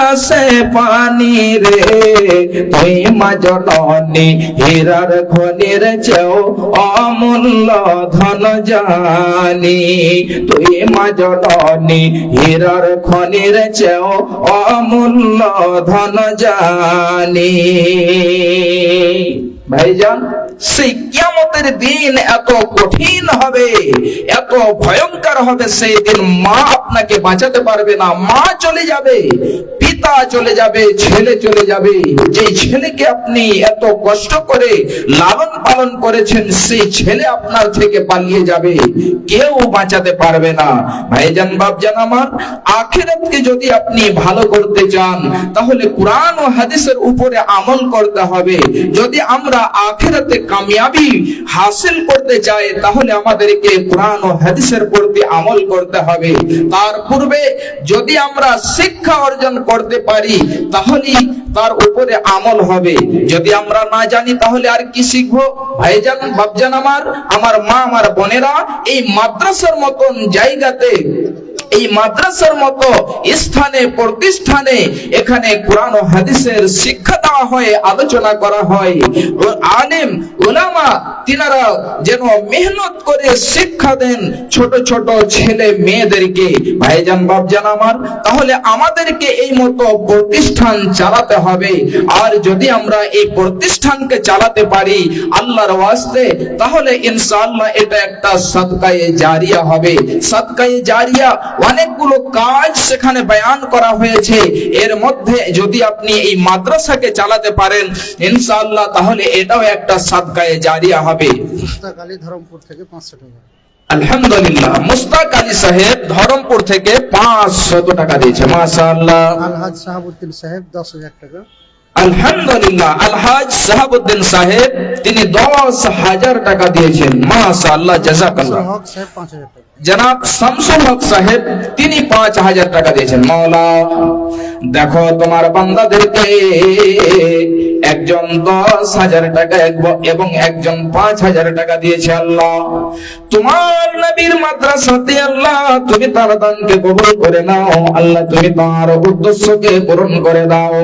Speaker 1: আসে পানি রে, তুই মা জননী হীরার খনির চেয়েও অমূল্য ধন জানি, তুই মা জননী হীরার খনির চেয়েও অমূল্য ধন জানি। ভাইজান, সেই কিয়ামতের দিন এত কঠিন হবে, এত ভয়ঙ্কর হবে, সেই দিন মা আপনাকে বাঁচাতে পারবে না, মা চলে যাবে, পিতা পিতা চলে যাবে, ছেলে চলে যাবে। যে ছেলেকে আপনি এত কষ্ট করে লালন পালন করেছেন, সেই ছেলে আপনার থেকে পালিয়ে যাবে, কেউ বাঁচাতে পারবে না। ভাইজান বাপজান আমার, আখিরাতকে যদি আপনি ভালো করতে চান তাহলে কোরআন ও হাদিসের উপরে আমল করতে হবে। যদি আমরা আখিরাতে কামিয়াবি হাসিল করতে চাই তাহলে আমাদেরকে কোরআন ও হাদিসের প্রতি আমল করতে হবে। তার পূর্বে যদি আমরা শিক্ষা অর্জন করতে পারি তাহলে তার উপরে আমল হবে। যদি আমরা না জানি তাহলে আর কি শিখবো? ভাইজান বাপজান আমার, আমার মা, আমার বোনেরা, এই মাদ্রাসার মতন জায়গাতে, এই মাদ্রাসার মতো স্থানে, প্রতিষ্ঠানে এখানে কোরআন ও হাদিসের শিক্ষা দেওয়া হয়, আলোচনা করা হয়। আলেম উলামা তিনারা যেন মেহনত করে শিক্ষা দেন ছোট ছোট ছেলে মেয়েদেরকে। ভাইজান বাপজান আমার, তাহলে আমাদেরকে এই মতো প্রতিষ্ঠান চালাতে হবে। আর যদি আমরা এই প্রতিষ্ঠানকে চালাতে পারি আল্লাহর ওয়াস্তে, তাহলে ইনশাআল্লাহ এটা একটা সাদকায়ে জারিয়া হবে। সাদকায়ে জারিয়া অনেকগুলো কাজ সেখানে বয়ান করা হয়েছে। এর মধ্যে যদি আপনি এই মাদ্রাসাকে চালাতে পারেন ইনশাআল্লাহ, তাহলে এটাও একটা সাদকায়ে জারিয়া হবে।
Speaker 4: মুস্তাক আলী ধরমপুর থেকে 500 টাকা।
Speaker 1: আলহামদুলিল্লাহ, মুস্তাক আলী সাহেব ধরমপুর থেকে 500 টাকা দিয়েছে, মাশাআল্লাহ।
Speaker 4: আলহাজ শাহাবুদ্দিন সাহেব 10,000 টাকা।
Speaker 1: আলহামদুলিল্লাহ, আলহাজ শাহাবুদ্দিন সাহেব তিনি 10,000 টাকা দিয়েছেন, মাশাআল্লাহ, জাযাকাল্লাহ।
Speaker 4: হক সাহেব 5,000 টাকা।
Speaker 1: জনাব শামসুল হক সাহেব তিনি 5,000 টাকা দিয়েছেন। মাওলা দেখো তোমার বান্দাদেরকে, একজন 10,000 টাকা এবং একজন 5,000 টাকা দিয়েছে। আল্লাহ তোমার নবীর মাদ্রাসাতে আল্লাহ তুমি তার দানকে কবুল করে নাও। আল্লাহ তুমি তার উদ্দেশ্যকে পূরণ করে দাও।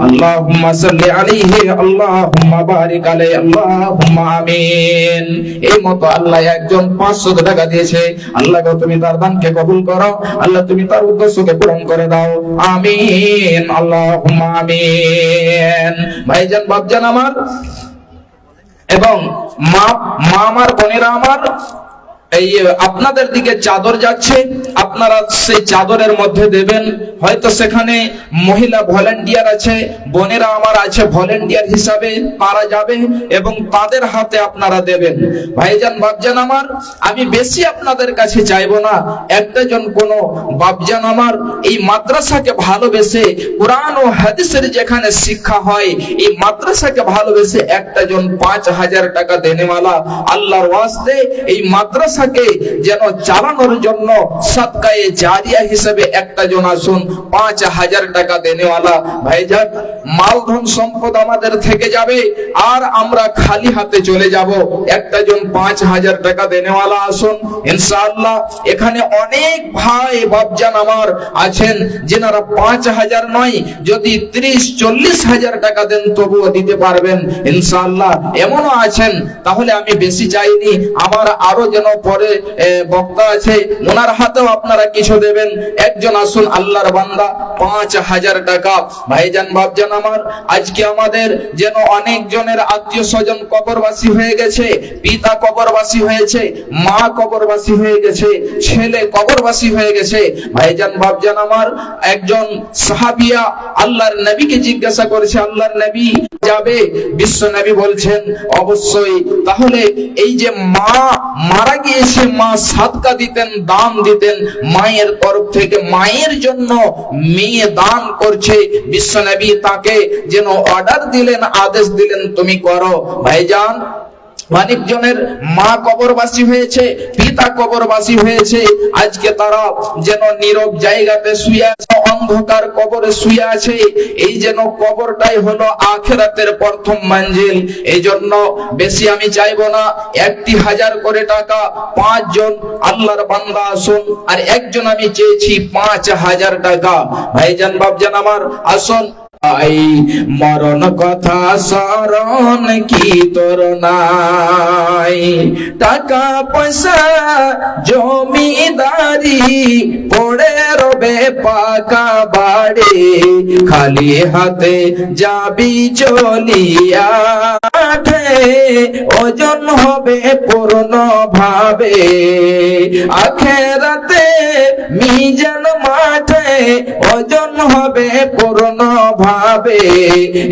Speaker 1: আল্লাহুম্মা সাল্লি আলাইহি, আল্লাহুম্মা বারিক আলাইহি, আল্লাহুম্মা আমিন। এই মতো আল্লাহ একজন 500 টাকা দিয়েছে। আল্লাহ তুমি তার দানকে কবুল করো, আল্লাহ তুমি তার উদ্দেশ্যকে পূরণ করে দাও, আমিন, আল্লাহুম্মা আমিন। ভাইজান বাপজান আমার এবং মা আমার বোনেরা আমার, এই আপনাদের দিকে চাদর যাচ্ছে, আপনারা সেই চাদরের মধ্যে দেবেন। হয়তো সেখানে মহিলা ভলেন্টিয়ার আছে, বোনেরা আমার আছে ভলেন্টিয়ার হিসাবে, তারা যাবে এবং তাদের হাতে আপনারা দেবেন। ভাইজান বাপজান আমার, আমি বেশি আপনাদের কাছে চাইবো না। একটা জন কোন বাপজান আমার এই মাদ্রাসাকে ভালোবেসে, কোরআন ও হাদিসের যেখানে শিক্ষা হয় এই মাদ্রাসাকে ভালোবেসে একটা জন 5,000 টাকা দেনেওয়ালা, আল্লাহর ওয়াস্তে এই মাদ্রাসাকে যেন চালানোর জন্য সাদকায়ে জারিয়া হিসেবে একটা জন আসুন 5,000 টাকা দেনেওয়ালা। ভাইজান মালধন সম্পদ আমাদের থেকে যাবে আর আমরা খালি হাতে চলে যাব। একটা জন 5,000 টাকা দেনেওয়ালা আসুন ইনশাআল্লাহ। এখানে অনেক ভাই বাপজান আমার আছেন যেনারা 5,000 নয়, যদি 30-40,000 টাকা দেন তবুও দিতে পারবেন ইনশাআল্লাহ, এমনও আছেন। তাহলে আমি বেশি চাইনি, আমার আরো যেন পরে বক্তা আছে ওনার হাতেও আপনারা কিছু দেবেন। একজন আসুন আল্লাহর বান্দা 5,000 টাকা। ভাইজান বাপজান আমার, আজকে আমাদের যেন অনেক জনের আত্মীয় স্বজন কবরবাসী হয়ে গেছে, পিতা কবরবাসী হয়েছে, মা কবরবাসী হয়ে গেছে, ছেলে কবরবাসী হয়ে গেছে। ভাইজান বাপজান আমার, একজন সাহাবিয়া আল্লাহর নবীকে জিজ্ঞাসা করেছে, আল্লাহর নবী যাবে? বিশ্ব নবী বলছেন অবশ্যই। তাহলে এই যে মা মারা গিয়েছে, মা সাদকা দিতেন, দান দিতেন, মায়ের তরফ থেকে মায়ের জন্য মেয়ে দান করছে। বিশ্ব নবী তাকে যেন অর্ডার দিলেন, আদেশ দিলেন, তুমি করো। ভাইজান অনেক জনের মা কবরবাসী হয়েছে, পিতা কবরবাসী হয়েছে, আজকে তারা যেন নীরব জায়গাতে শুয়ে আছে, অন্ধকার কবরে শুয়ে আছে। এই যেন কবরটাই হলো আখিরাতের প্রথম মঞ্জিল। এই জন্য বেশি আমি চাইবো না, 1,000 করে টাকা 5 জন আল্লাহর বান্দা আসুন, আর একজন আমি চেয়েছি 5,000 টাকা। ভাইজান বাপজান আমার আসুন, মরণ কথা স্মরণ কি তোর নাই? টাকা পয়সা জমিদারি পড়ে রবে পাকা বাড়ি, খালি হাতে যাবি চলিয়া, ওজন হবে পূর্ণ ভাবে। আখেরাতে মিজান মাঠে ওজন হবে পূর্ণ ভাবে।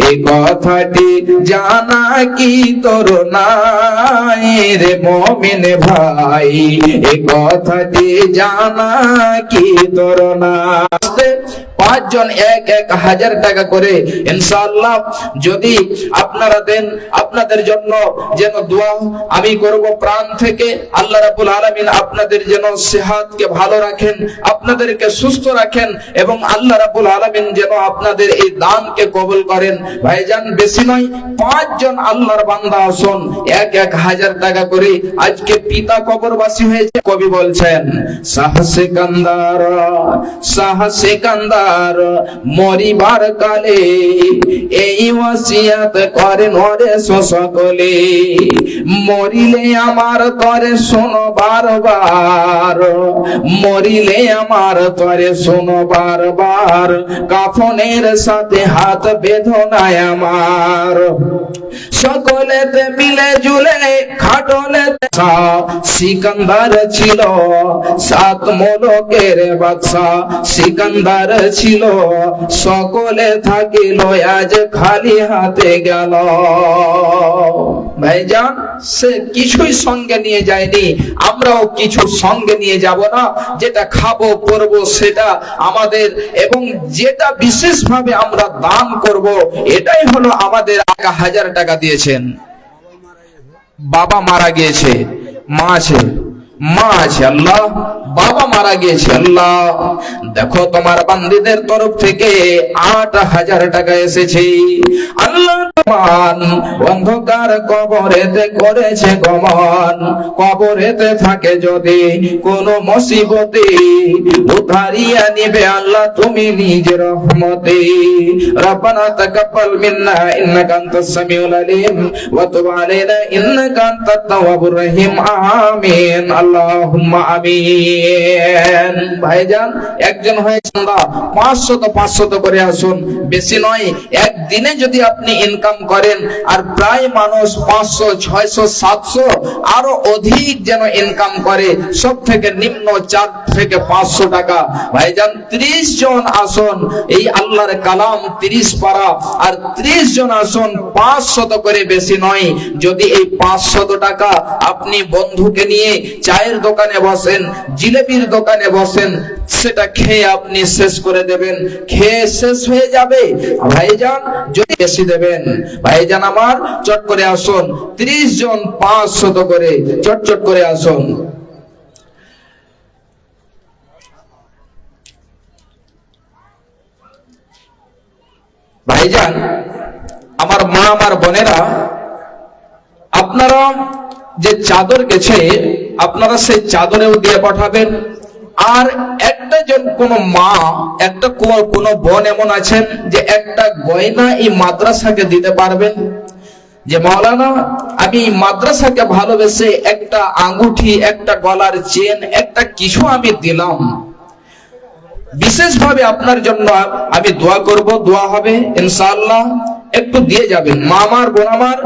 Speaker 1: এই কথাটি জানা কি তোর নাই রে মুমিন ভাই? এই কথাটি জানা কি তোর নাই? 5 জন 1,000 টাকা করে ইনশাআল্লাহ যদি আপনারা দেন, আপনাদের জন্য যেন দোয়া আমি করব প্রাণ থেকে। আল্লাহ রাব্বুল আলামিন আপনাদের যেন সেহাতকে ভালো রাখেন, আপনাদেরকে সুস্থ রাখেন, এবং আল্লাহ রাব্বুল আলামিন যেন আপনাদের এই দানকে কবুল করেন। ভাইজান বেশি নয়, 5 জন আল্লাহর বান্দা আসুন 1,000 টাকা করে আজকে পিতা কবরবাসী হয়েছে। কবি বলছেন, শাহ সিকান্দার মরিবার কালে এই ওয়াসিয়াত করেন ওরে সকলে, মরিলে আমার তরে শোনো বারবার, মরিলে আমার তরে শোনো বারবার, কাফনের সাথে হাত বেঁধনায় আমার, সকলেতে মিলে জুলে খাটলেতে সিকান্দার ছিল 7 মুলুকের বাদশা, সিকান্দার ছিল সকলে থাকিল আজ খালি হাতে গেল। ভাইজান সে কিছুই সঙ্গে নিয়ে যায়নি, আমরাও কিছু সঙ্গে নিয়ে যাব না? যেটা খাবো পরবো সেটা আমাদের, এবং যেটা বিশেষ ভাবে আমরা দান করব এটাই হলো আমাদের। 1,000 টাকা দিয়েছেন, বাবা মারা গিয়েছে, মা আছে, মা আছে, আল্লাহ বাবা মারা গিয়েছে, আল্লাহ দেখো তোমার বান্দীদের তরফ থেকে 8,000 টাকা এসেছে। আল্লাহ অন্ধকার কবরেতে করেছে গমন, কবরেতে থাকে যদি কোন মুসিবতে উদ্ধারিয়া নিবে আল্লাহ তুমি নিজের রহমতে। রব্বানা তাকাব্বাল মিন্না ইন্নাকা আনতাস সামিউল আলিম ওয়া তুব আলাইনা ইন্নাকা আনতাত তাওয়াবুর রহিম। আমিন আল্লাহুম্মা আমিন। ভাইজান একজন হয়ে 500 করে আসুন, বেশি নয়। একদিনে যদি আপনি ইনকাম করেন, আর প্রায় মানুষ 500, 600, 700 আরো অধিক যেন ইনকাম করে, সব থেকে নিম্ন 4 থেকে 500 টাকা। ভাইজান 30 জন আসুন, এই আল্লাহর কালাম 30 পারা, আর 30 জন আসুন 500 করে, বেশি নয়। যদি এই 500 টাকা আপনি বন্ধুকে নিয়ে চায়ের দোকানে বসেন, জিলেবির দোকানে বসেন, সেটা খেয়ে আপনি শেষ করে দেবেন, খেয়ে শেষ হয়ে যাবে। ভাইজান যদি বেশি দেবেন, ভাইজান আমার চট করে আসুন, 30 জন 500 করে, চট করে আসুন। ভাইজান আমার মা, আমার বোনেরা, আপনারা যে চাদর গেছে আপনারা সেই চাদরেও দিয়ে পাঠাবেন। আর একটা জন কোন মা, একটা কোন বোন এমন আছেন যে একটা গয়না এই মাদ্রাসাকে দিতে পারবেন, যে মাওলানা আমি এই মাদ্রাসাকে ভালোবেসে একটা আঙ্গুঠি, একটা গলার চেন, একটা কিছু আমি দিলাম, বিশেষ ভাবে আপনার জন্য আমি দোয়া করব, দোয়া হবে ইনশাআল্লাহ। একটু দিয়ে যাবেন, মা আমার, বোন আমার,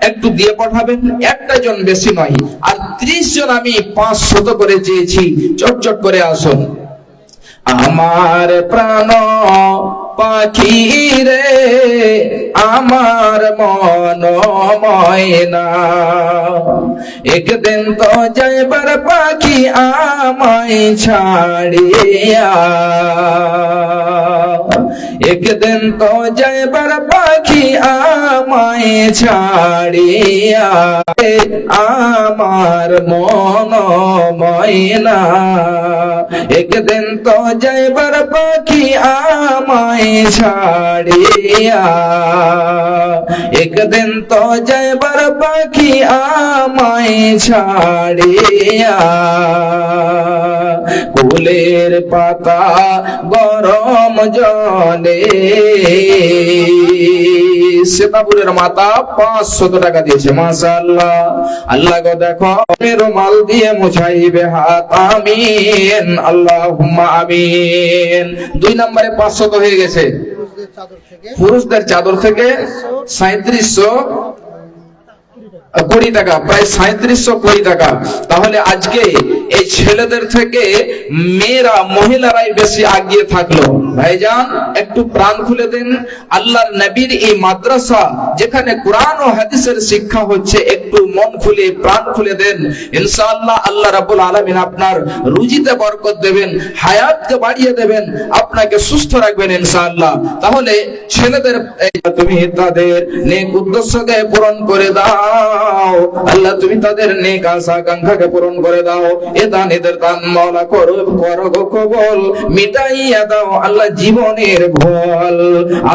Speaker 1: একটু দিয়ে পাঠাবেন। একটা জন, বেশি নয়। আর 30 জন আমি 500 করে চেয়েছি, চট করে আসুন। আমার প্রাণ পাখি রে, আমার মন ময়না, একদিন তো যাইবার পাখি আমায় ছাড়িয়া, একদিন তো যাইবার পাখি আমায় ছাড়িয়া, আমার মন ময়না, একদিন তো যাইবার পাখি আমায় ছাড়িয়া, একদিন তো যাইবার পাখি আমায় ছাড়িয়া। কুলের পাতা গরম জলে। সেতাপুরের মাতা 500 টাকা দিয়েছে, মাশাআল্লাহ। আল্লাহ গো দেখো মেরো মাল দিয়ে মুছাইবে হাত, আমিন আল্লাহুম্মা আমিন। 2 নম্বরে 500 হয়ে গেছে।
Speaker 4: পুরুষদের চাদর থেকে
Speaker 1: পুরুষদের চাদর থেকে 3720 টাকা, প্রায় 3720 টাকা। তাহলে আজকে এই ছেলেদের থেকে মেয়েরা, মহিলারাই বেশি আগিয়ে থাকলো। ভাইজান একটু প্রাণ খুলে দেন। আল্লাহর নবীর এই মাদ্রাসা যেখানে কোরআন ও হাদিসের শিক্ষা হচ্ছে, একটু মন খুলে প্রাণ খুলে দেন। ইনশাআল্লাহ আল্লাহ রাব্বুল আলামিন আপনার রুজিতে বরকত দেবেন, হায়াতকে বাড়িয়ে দেবেন, আপনাকে সুস্থ রাখবেন ইনশাআল্লাহ। তাহলে ছেলেদের তুমি তাদের নেক উদ্দেশ্যকে পূরণ করে দাও আল্লাহ, তুমি তাদের নেক আশা আকাঙ্ক্ষাকে পূরণ করে দাও। এ দান এদের দান মাওলা করো গো কবুল, মিটাইয়া দাও আল্লাহ জীবনের ভুল।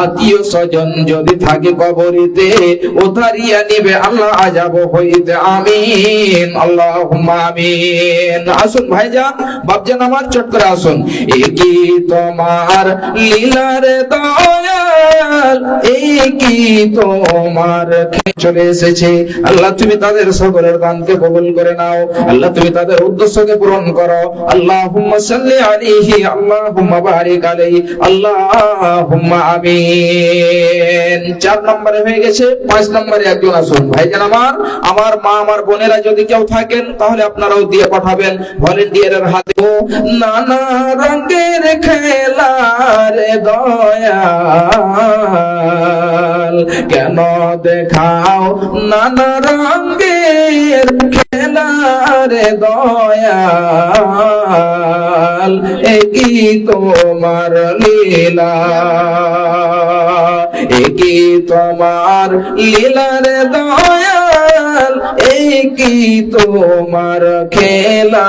Speaker 1: আত্মীয় স্বজন যদি থাকে কবরেতে, উদ্ধারিয়া নিবে আল্লাহ আযাব হইতে, আমিন আল্লাহুম্মা আমিন। আসুন ভাইজান, বাপজান আমার, চট করে আসুন। কি তোমার লীলার দয়াল, কি তোমার চলে এসেছে আল্লাহ, তুমি তাদের সকলের দানকে কবুল করে নাও আল্লাহ, তুমি তাদের উদ্দেশ্যকে পূরণ করো। আল্লাহুম্মা সাল্লি আলাইহি, আল্লাহুম্মা বারিক আলাইহি, আল্লাহুম্মা আমিন। 4 নম্বরে হয়ে গেছে। 5 নম্বরে একজন আসুন ভাইজান আমার, আমার মা, আমার বোনেরা যদি কেউ থাকেন তাহলে আপনারাও দিয়ে পাঠাবেন ভলেন্টিয়ারের হাতে। নানা রঙের খেলার দয়াল, কেন দেখাও নানা রঙের খেলার দয়াল, কি তোমার লীলা, কি তোমার লীলার দয়াল, কি তোমার খেলা।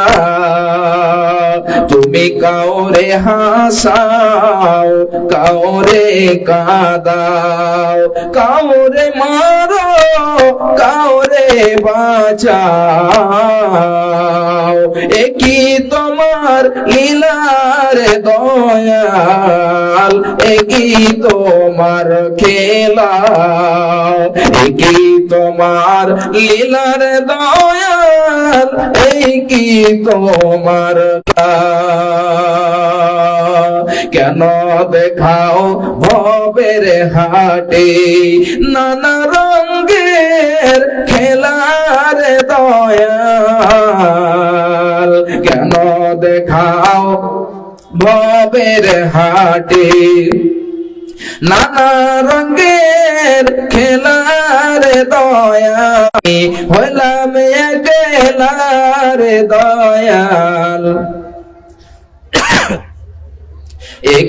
Speaker 1: তুমি কাউরে হাসাও, কাউরে কাঁদাও, কাউরে মারো, কাউরে বাঁচাও, কি তোমার লীলার দয়াল, কি তোমার খেলা, কি তোমার লীলার দয়াল, কি তোমার কেন দেখাও ভবের হাটে নানা রঙের খেলার দয়াল, কেন দেখাও ভবের হাটে নানা রঙের খেলার দয়াল, হলাম একলার দয়াল,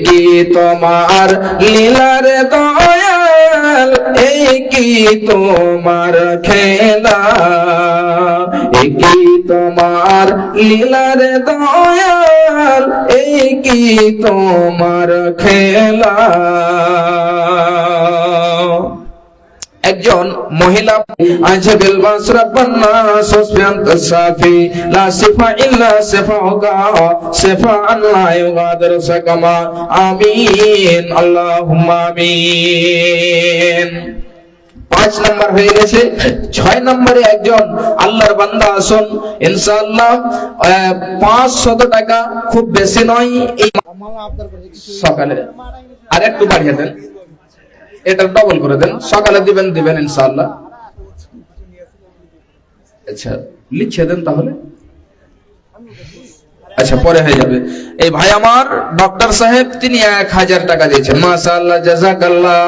Speaker 1: কি তোমার লীলার দয়াল, কি তোমার খেলা, কি তোমার লীলার দয়াল, কি তোমার খেলা। একজন মহিলা আছে বিলবাস রাব্বানা সুফিয়ান তাসাফি লা সিফা ইল্লা সিফাউকা সিফা আল্লাহ ইউগাদির সাকামা, আমিন আল্লাহুম্মা আমিন। 5 নম্বর হয়ে গেছে। 6 নম্বরে একজন আল্লাহর বান্দা আসুন ইনশাআল্লাহ। 500 টাকা, খুব বেশি নয়। এই সকালে আর একটু বাড়িয়ে দেন, এটা ডবল করে দেন, সকালে দিবেন ইনশাআল্লাহ। আচ্ছা লিখে দেন তাহলে, আচ্ছা পরে হয়ে যাবে। এই ভাই আমার ডক্টর সাহেব, তিনি 1000 টাকা দিয়েছেন, মাশাআল্লাহ, জাযাকাল্লাহ।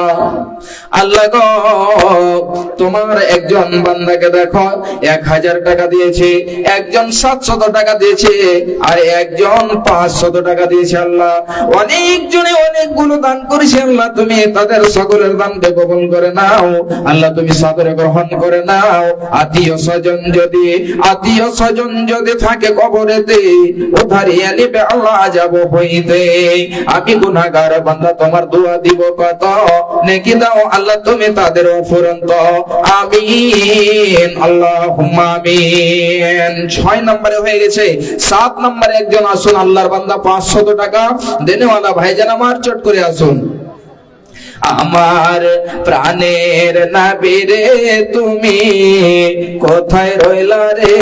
Speaker 1: আল্লাহ গো তোমার একজন বান্দাকে দেখো 1000 টাকা দিয়েছে, একজন 700 টাকা দিয়েছে, আর একজন 500 টাকা দিয়েছে। আল্লাহ অনেকজনে অনেকগুলো দান করেছে আল্লাহ, তুমি তাদের সকলের দানকে কবুল করে নাও আল্লাহ, তুমি সাদরে গ্রহণ করে নাও। আত্মীয় স্বজন যদি থাকে কবরেতে, উদ্ধারিয়া নিবে আল্লাহ যাব হইতে। আমি গুনাহগার বান্দা তোমার দোয়া দিব কত, নেকি দাও আল্লাহ তুমি তাদের অফুরন্ত। আমিন আল্লাহুম্মা আমিন। 6 নম্বরে হয়ে গেছে। 7 নম্বরে একজন আসুন আল্লাহর বান্দা 500 টাকা দেনেওয়ালা ভাইজান আমার, চট করে আসুন। আমার প্রাণের নবী রে তুমি কোথায় রইলা রে,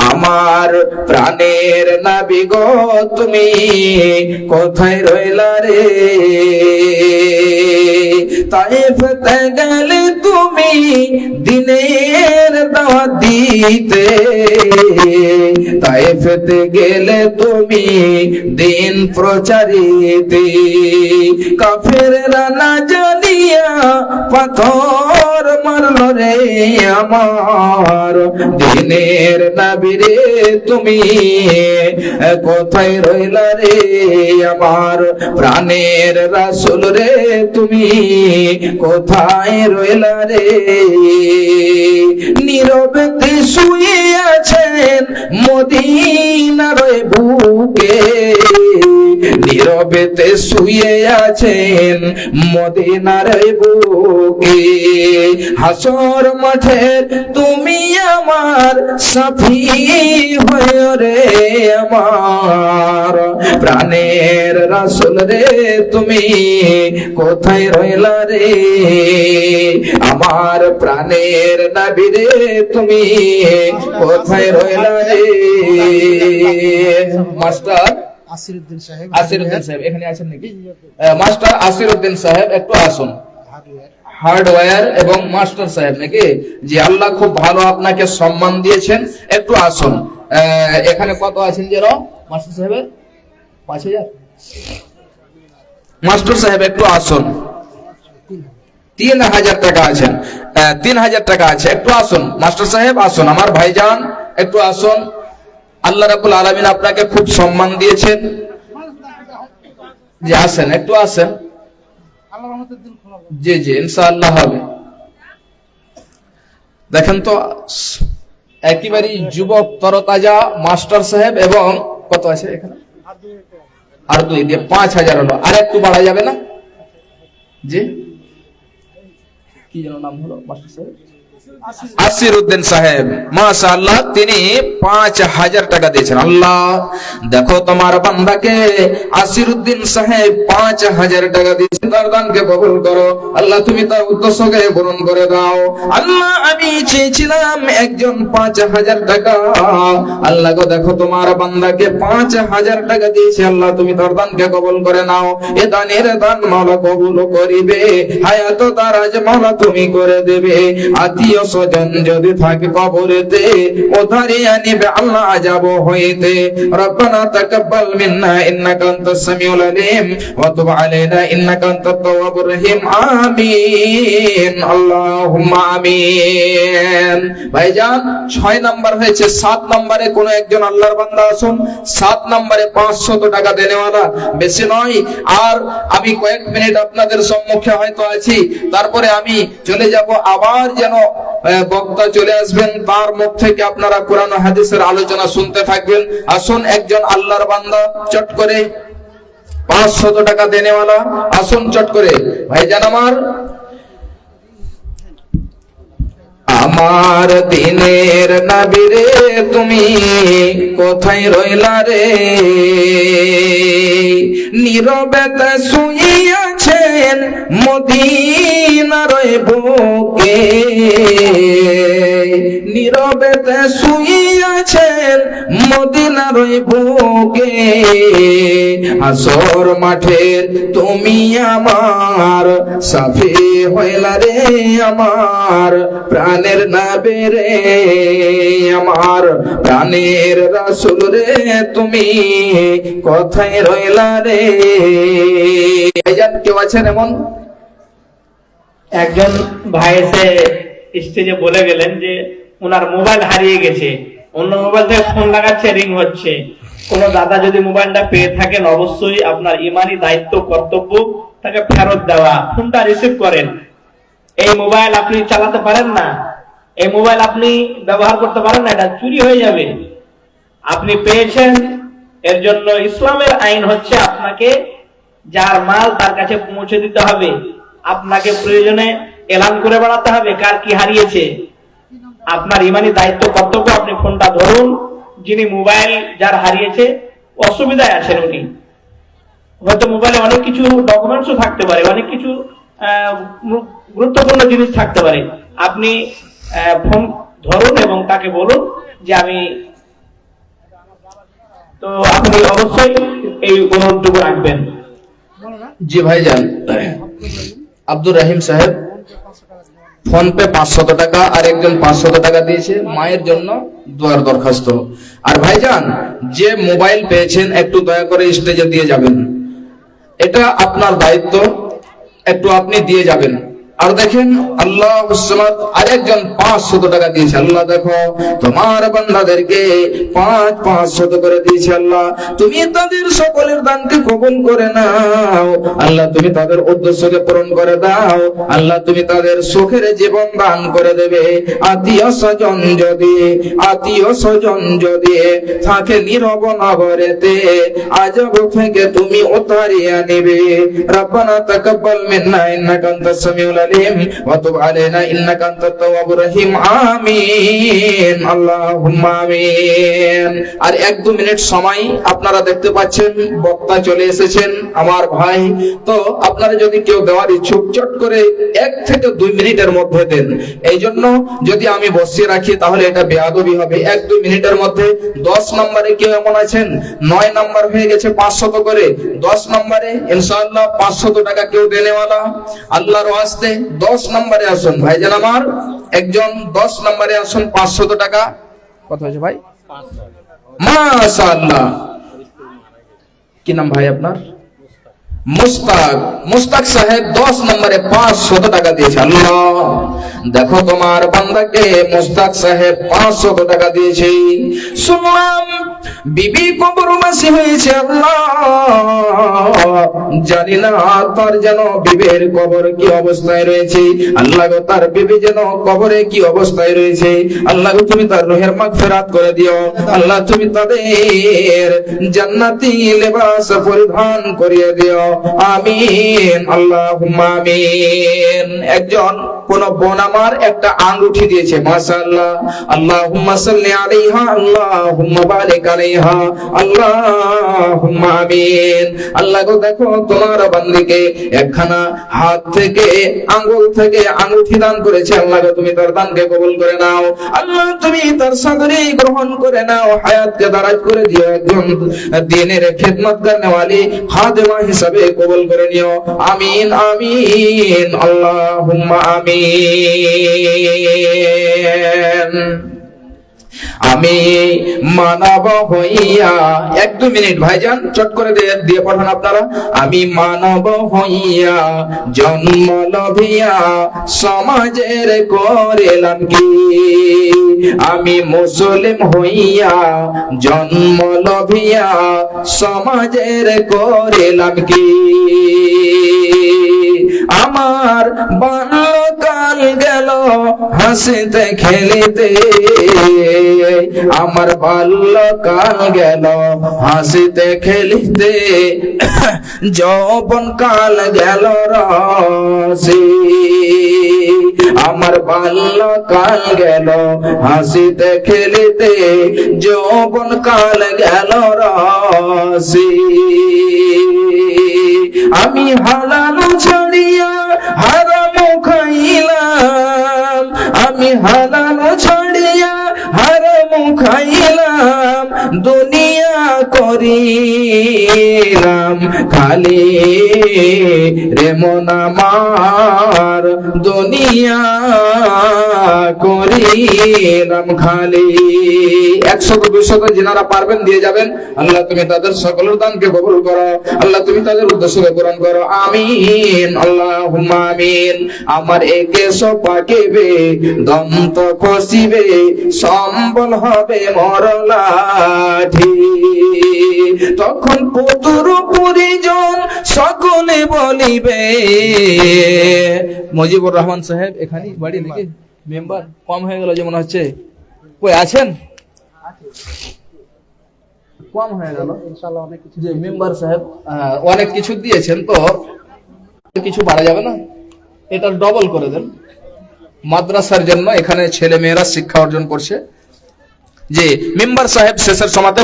Speaker 1: আমার প্রাণের নবী গো তুমি কোথায় রইলা রে। তায়েফতে গেলে তুমি দিনের দাওয়াত দিতে, তায়েফতে গেলে তুমি দিন প্রচারিতে। কাফেররা না জানিয়া পাথর মারল রে আমার দিনের নবী রে তুমি কোথায় রইলা রে, আমার প্রাণের রাসূল রে তুমি কোথায় রইলা রে। নীরবে শুয়ে আছেন মদিনার বুকে, নীরবেতে শুয়ে আছেন মদিনার বুকে। হাসর মাঠে তুমি আমার সাফি হয়ে রে, আমার প্রাণের রাসূল রে তুমি কোথায় রইলা রে, আমার প্রাণের নবী রে তুমি কোথায় রইলা রে। মাস্টার
Speaker 4: আসিরউদ্দিন সাহেব,
Speaker 1: আসিরউদ্দিন সাহেব এখানে আছেন নাকি? মাস্টার আসিরউদ্দিন সাহেব একটু আসুন।
Speaker 4: হার্ডওয়্যার।
Speaker 1: হার্ডওয়্যার এবং মাস্টার সাহেব নাকি? জি, আল্লাহ খুব ভালো আপনাকে সম্মান দিয়েছেন, একটু আসুন। এখানে কত আছেন যেন মাস্টার সাহেবের? 5000। মাস্টার সাহেব একটু আসুন। 3000 টাকা আছেন, 3000 টাকা আছে, একটু আসুন মাস্টার সাহেব, আসুন আমার ভাইজান, একটু আসুন। আল্লাহ রাব্বুল আলামিন আপনাকে খুব সম্মান দিয়েছেন, যে আসেন, একটু আসেন। জি জি ইনশাআল্লাহ হবে। দেখেন তো একেবারে যুবক তরতাজা মাস্টার সাহেব, এবং কত আছে এখানে? আর 2 দিয়ে 5000 হলো। আর একটু বাড়া যাবে না? জি, কি যেন নাম হলো মাস্টার সাহেব? আসিরউদ্দিন সাহেব, মাশাআল্লাহ, তিনি 5000 টাকা দিয়েছেন। আল্লাহ দেখো তোমার বান্দাকে আসিরউদ্দিন সাহেব 5000 টাকা দিয়েছেন, তার দানকে কবুল করো আল্লাহ, তুমি তার উদ্দেশ্যকে পূরণ করে দাও আল্লাহ। আমি চেয়েছিলাম একজন 5000 টাকা, আল্লাহ গো দেখো তোমার বান্দাকে 5000 টাকা দিয়েছে, আল্লাহ তুমি তার দানকে কবুল করে নাও। এ দানের দান মাওলা কবুল করিবে, হায়াত দারাজ মাওলা তুমি করে দেবে। আত্মীয় স্বজন যদি থাকে কবরেতে, উদ্ধারিয়া নিবে আল্লাহ যাব হইতে। রব্বানা তাকাব্বাল মিন্না ইন্নাকা আনতাস সামিউল আলিম ওয়া তুব আলাইনা ইন্নাকা আনতাত তাওয়াবুর রহিম। আমিন আল্লাহুম্মা আমিন। ভাইজান 6 নাম্বার হয়েছে। 7 নম্বরে কোন একজন আল্লাহর বান্দা আসুন। 7 নম্বরে 500 টাকা দেনেওয়ালা, বেশি নয়। আর আমি কয়েক মিনিট আপনাদের সম্মুখে হয়তো আছি, তারপরে আমি চলে যাব। আবার যেন বক্তা চলে আসবেন, তার মুখ থেকে আপনারা কোরআন ও হাদিসের আলোচনা শুনতে থাকবেন। আসুন একজন আল্লাহর বান্দা চট করে 500 টাকা দেনেওয়ালা আসুন চট করে। ভাইজান আমার, আমার দিনের নবী রে তুমি কোথায় রইলা রে, নীরবেতে শুইয়াছেন মদিনার বুকে, নীরবেতে শুইয়াছেন মদিনার বুকে। হাসর মাঠের তুমি আমার সাফি হইলা রে, আমার প্রাণের নবী রে, আমার প্রাণের রাসূল রে তুমি কোথায় রইলা রে। ভাইজান কেউ আছেন এমন?
Speaker 2: একজন ভাই এসে স্টেজে বলে গেলেন যে ওনার মোবাইল হারিয়ে গেছে, অন্য মোবাইল থেকে ফোন লাগাচ্ছে, রিং হচ্ছে। কোন দাদা যদি মোবাইলটা পেয়ে থাকেন, অবশ্যই আপনার ইমানি দায়িত্ব, কর্তব্য তাকে ফেরত দেওয়া, ফোনটা রিসিভ করেন। এই মোবাইল আপনি চালাতে পারেন না, এই মোবাইল আপনি ব্যবহার করতে পারেন না, এটা চুরি হয়ে যাবে। আপনি পেয়েছেন, এর জন্য ইসলামের আইন হচ্ছে আপনাকে যার মাল তার কাছে পৌঁছে দিতে হবে। আপনাকে প্রয়োজনে এলান করে বেড়াতে হবে কার কি হারিয়েছে। আপনার ইমানি দায়িত্ব কর্তব্য, আপনি ফোনটা ধরুন। যিনি মোবাইল যার হারিয়েছে, অসুবিধায় আছেন, উনি হয়তো মোবাইলে অনেক কিছু ডকুমেন্টসও থাকতে পারে, অনেক কিছু গুরুত্বপূর্ণ জিনিস থাকতে পারে। আপনি ফোন ধরুন এবং তাকে বলুন যে আমি, তো আপনি অবশ্যই এই অনুরোধটুকু রাখবেন।
Speaker 1: জি ভাইজান, আব্দুর রহিম সাহেব ফোন পে 500 টাকা আর একজন 500 টাকা দিয়েছে মায়ের জন্য দোয়ার দরখাস্ত। আর ভাইজান, যে মোবাইল পেয়েছেন একটু দয়া করে স্টেজে দিয়ে যাবেন, এটা আপনার দায়িত্ব, একটু আপনি দিয়ে যাবেন। আর দেখেন আল্লাহ আরেকজন 500 টাকা দিয়েছে। আল্লাহ দেখো তোমার বান্দাদেরকে 500 করে দিয়েছে। আল্লাহ তুমি তাদের সকলের দানকে কবুল করে নাও। আল্লাহ তুমি তাদের উদ্দেশ্যকে পূরণ করে দাও। আল্লাহ তুমি তাদের সুখের জীবন দান করে দেবে। আত্মীয় স্বজন যদি থাকে নীরব নগরেতে, আজব থেকে তুমি উতারিয়া নেবে। রব্বানা তাকাব্বাল মিন্না ইন্নাকা আনতাস সামিউল আলিম ওয়া তুব আলাইনা ইন্নাকা আনতাত তাওয়াবুর রহিম। আমিন, আল্লাহুম্মা আমিন। আর 1-2 মিনিট সময় আপনারা দেখতে পাচ্ছেন বক্তা চলে এসেছেন আমার ভাই। তো আপনারা যদি কেউ দেওয়ার ইচ্ছুক চট করে 1 থেকে 2 মিনিটের মধ্যে দেন। এই জন্য যদি আমি বসিয়ে রাখি তাহলে এটা বেয়াদবি হবে। 1-2 মিনিটের মধ্যে 10 নম্বরে কেউ এমন আছেন 9 নম্বর হয়ে গেছে 500 করে, 10 নম্বরে ইনশাআল্লাহ 500 টাকা কেউ দেনেওয়ালা আল্লাহর ওয়াস্তে 10 নম্বরে আসুন ভাইজান আমার, একজন 10 নম্বরে আসুন 500 টাকা। কত হয়েছে ভাই? মাশাআল্লাহ। কি নাম ভাই আপনার? মুস্তাক সাহেব 10 নম্বরে 500 টাকা দিয়েছে। আল্লাহ দেখো তোমার বান্দাকে মুস্তাক সাহেব 500 টাকা দিয়েছে। শুনলাম বিবি কবরবাসী হয়েছে। আল্লাহ জানি না তার যেন বিবির কবর কি অবস্থায় রয়েছে। আল্লাহ গো তার বিবি যেন কবরে কি অবস্থায় রয়েছে। আল্লাহ গো তুমি তার রুহের মাগফিরাত করে দিও। আল্লাহ তুমি তাদের জান্নাতি লেবাস পরিধান করিয়ে দিও। আমিন, আল্লাহুম্মা আমিন। একজন কোন বোন আমার একটা আঙ্গুঠি দিয়েছে, মাশাআল্লাহ। আল্লাহুম্মা সাল্লি আলাইহা, আল্লাহুম্মা বারিক আলাইহা, আল্লাহুম্মা আমিন। আল্লাহ গো দেখো তোমার বান্দিকে একখানা হাত থেকে আঙ্গুল থেকে আঙ্গুঠি দান করেছে। আল্লাহ গো তুমি তার দানকে কবুল করে নাও। আল্লাহ তুমি তার সাদরে গ্রহণ করে নাও, হায়াতকে দারাজ করে দিও। একজন দ্বীনের খিদমত করনেওয়ালি খাদেমা হিসাবে কবুল করে নিও। আমিন, আমিন, আল্লাহুম্মা আমিন। আমি মানব হইয়া 1-2 মিনিট ভাইজান চট করে দিয়ে পাঠান আপনারা। আমি মানব হইয়া জন্ম লভিয়া সমাজের করিলাম কি, আমি মুসলিম হইয়া জন্ম লভিয়া সমাজের করিলাম কি। আমার বাল্যকাল গেল হাসিতে খেলিতে, আমার বাল্যকাল গেল হাসিতে খেলিতে, যৌবন কাল গেল রসে। আমার বাল্যকাল গেল হাসিতে খেলিতে, যৌবন কাল গেল রসে। আমি হালাল ছাড়িয়া হারাম খাইলাম, আমি হালাল ছাড়িয়া হারাম খাইলাম, দুনিয়া করিলাম খালি রে মন আমার, দুনিয়া করিলাম খালি। 100-200 যিনারা পারবেন দিয়ে যাবেন। আল্লাহ তুমি তাদের সকলের দানকে কবুল করো। আল্লাহ তুমি তাদের উদ্দেশ্যকে পূরণ করো। আমিন, আল্লাহুম্মা আমিন। আমার একেশ পাকিবে, দন্ত খসিবে, সম্বল হবে মরলাঠি, তখন পুত্র পরিজন সকলে বলিবে। মুজিবুর রহমান সাহেব এখানে বাড়ি নাকি? মেম্বার কম হয়ে গেল যে মনে হচ্ছে। কই আছেন? কম হয়ে গেল
Speaker 4: ইনশাআল্লাহ অনেক কিছু
Speaker 1: যে মেম্বার সাহেব অনেক কিছু দিয়েছেন, তো কিছু বাড়া যাবে না? এটা ডবল করে দেন মাদ্রাসার জন্য, এখানে ছেলে মেয়েরা শিক্ষা অর্জন করছে। যে মেম্বার সাহেব শেষের সময়তে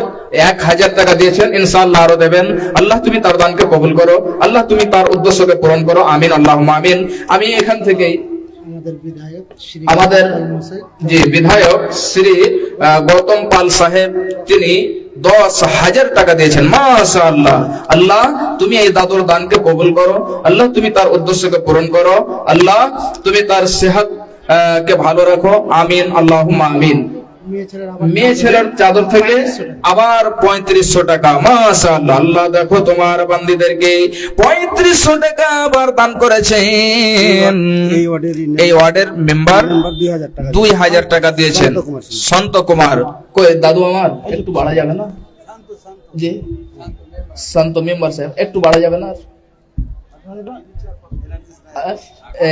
Speaker 1: 1000 টাকা দিয়েছেন, ইনশাআল্লাহ আরো দেবেন। আল্লাহ তুমি তার দানকে কবুল করো, আল্লাহ তুমি তার উদ্দেশ্যকে পূরণ করো, আমিন আল্লাহুম্মা আমিন। আমি এখান থেকেই
Speaker 4: আমাদের বিধায়ক শ্রী
Speaker 1: আমাদের
Speaker 4: মহাশয়
Speaker 1: যে বিধায়ক শ্রী গৌতম পাল সাহেব, তিনি 10,000 টাকা দিয়েছেন। মাশাআল্লাহ, আল্লাহ তুমি এই দাদুর দানকে কবুল করো, আল্লাহ তুমি তার উদ্দেশ্যকে পূরণ করো, আল্লাহ তুমি তার সেহত কে ভালো রাখো, আমিন আল্লাহুম্মা আমিন। মেয়ে ছেলের চাদর থেকে আবার 3500 টাকা। মাশাআল্লাহ, আল্লাহ দেখো তোমার বান্দীদেরকে 3500 টাকা আবার দান করেছেন। এই ওয়ার্ডের মেম্বার 2000 টাকা দিয়েছেন। সন্ত কুমার কই দাদু আমার একটু বাড়া যাবে না? জি সন্ত মেম্বার সাহেব একটু বাড়া যাবে না?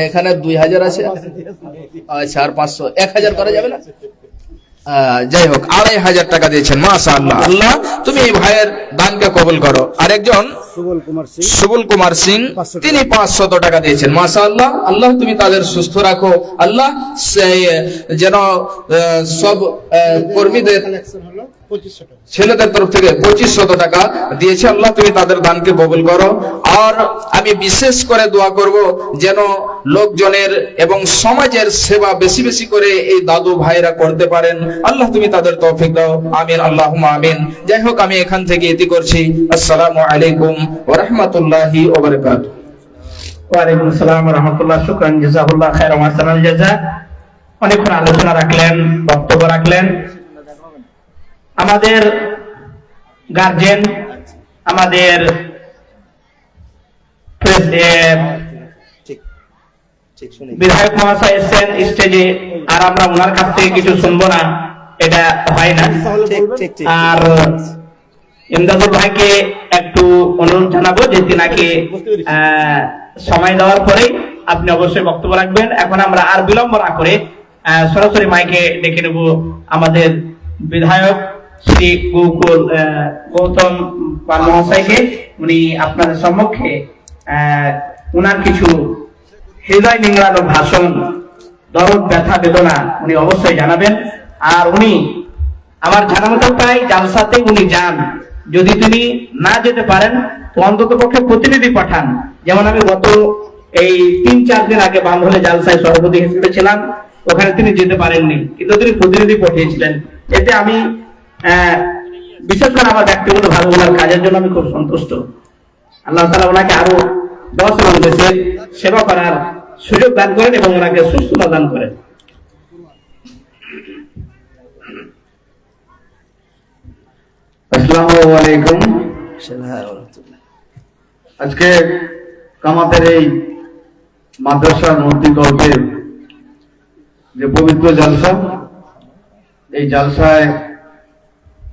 Speaker 1: এখানে 2000 আছে, আচ্ছা আর 500, 1000 করা যাবে না? যাই হোক 2500 টাকা দিয়েছেন। মাশাআল্লাহ, আল্লাহ তুমি এই ভাইয়ের দানকে কবুল করো। আরেকজন সুবল কুমার সিং, তিনি 500 টাকা দিয়েছেন। মাশাআল্লাহ, আল্লাহ তুমি তাদের সুস্থ রাখো, আল্লাহ যেন সব কর্মীদের ছেলেদের তরফ থেকে 2500 টাকা দিয়েছে, আল্লাহ তুমি তাদের দানকে কবুল করো। আর আমি বিশেষ করে দোয়া করব যেন লোকজনের এবং সমাজের সেবা বেশি বেশি করে এই দাদু ভাইরা করতে পারেন, আল্লাহ তুমি তাদের তৌফিক দাও, আমিন আল্লাহুম্মা আমিন। যাই হোক আমি এখান থেকে ইতি করছি। আসসালামু আলাইকুম ওয়া রাহমাতুল্লাহি ওয়া বারাকাতুহু।
Speaker 2: ওয়া আলাইকুম আসসালাম ওয়া রাহমাতুল্লাহ। শুকরান, জাযাকুল্লাহ খাইরান ওয়া আহসানাল জাযা। অনেকক্ষণ আলোচনা রাখলেন, বক্তব্য রাখলেন। আমাদের গার্জেন, আমাদের বিধায়ক মহাশয় এসেছেন স্টেজে, আর আমরা ওনার কাছ থেকে কিছু শুনবো না, এটা হয় না। আর ইমদাদুল ভাইকে একটু অনুরোধ জানাবো যে তিনাকে সময় দেওয়ার পরে আপনি অবশ্যই বক্তব্য রাখবেন। এখন আমরা আর বিলম্ব না করে সরাসরি মাইকে ডেকে নেব আমাদের বিধায়ক শ্রী গৌতম পাল মহাশয়কে। উনি আপনাদের সম্মুখে উনার কিছু হৃদয় নিংড়ানো ভাষণ, দরদ ব্যথা বেদনা উনি অবশ্যই জানাবেন। আর উনি আমার জানা মতো প্রায় জালসাতে উনি যান, যদি তিনি না যেতে পারেন তো অন্তত পক্ষে প্রতিনিধি পাঠান। যেমন আমি গত এই 3-4 দিন আগে বান্ধলে জালসায় সভাপতি হিসেবে ছিলাম, ওখানে তিনি যেতে পারেননি, কিন্তু তিনি প্রতিনিধি পাঠিয়েছিলেন। এতে আমি বিশেষ করে আমার ব্যক্তিগত ভালো বলার কাজের জন্য আমি খুব সন্তুষ্ট। আল্লাহ তাআলা ওনাকে আরো 10 এবং দেশের সেবা করার সুযোগ দান করেন এবং ওনাকে সুস্থতা দান করেন।
Speaker 5: আসসালামু আলাইকুম। আজকে কামাতের এই মাদ্রাসার মূর্তিকল্পের যে পবিত্র জালসা, এই জালসায়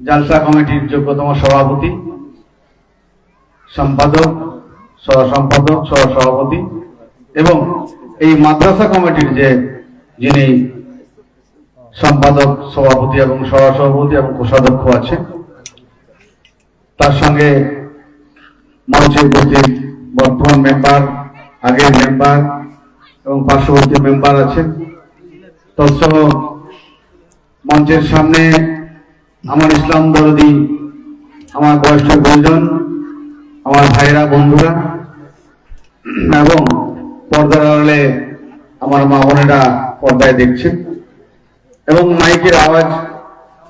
Speaker 5: জালসা কমিটির যোগ্যতম সভাপতি, সম্পাদক, সহ সম্পাদক, সহ সভাপতি এবং এই মাদ্রাসা কমিটির যিনি সম্পাদক, সভাপতি এবং সহ সভাপতি এবং কোষাধ্যক্ষ আছে, তার সঙ্গে মঞ্চে উপস্থিত বর্তমান মেম্বার, আগের মেম্বার এবং পার্শ্ববর্তী মেম্বার আছেন, তৎসহ মঞ্চের সামনে আমার ইসলাম দরদি, আমার বয়স্ক গুরুজন, আমার ভাইরা, বন্ধুরা এবং পর্দার আড়ালে আমার মা বোনেরা পর্দায় দেখছেন এবং মাইকের আওয়াজ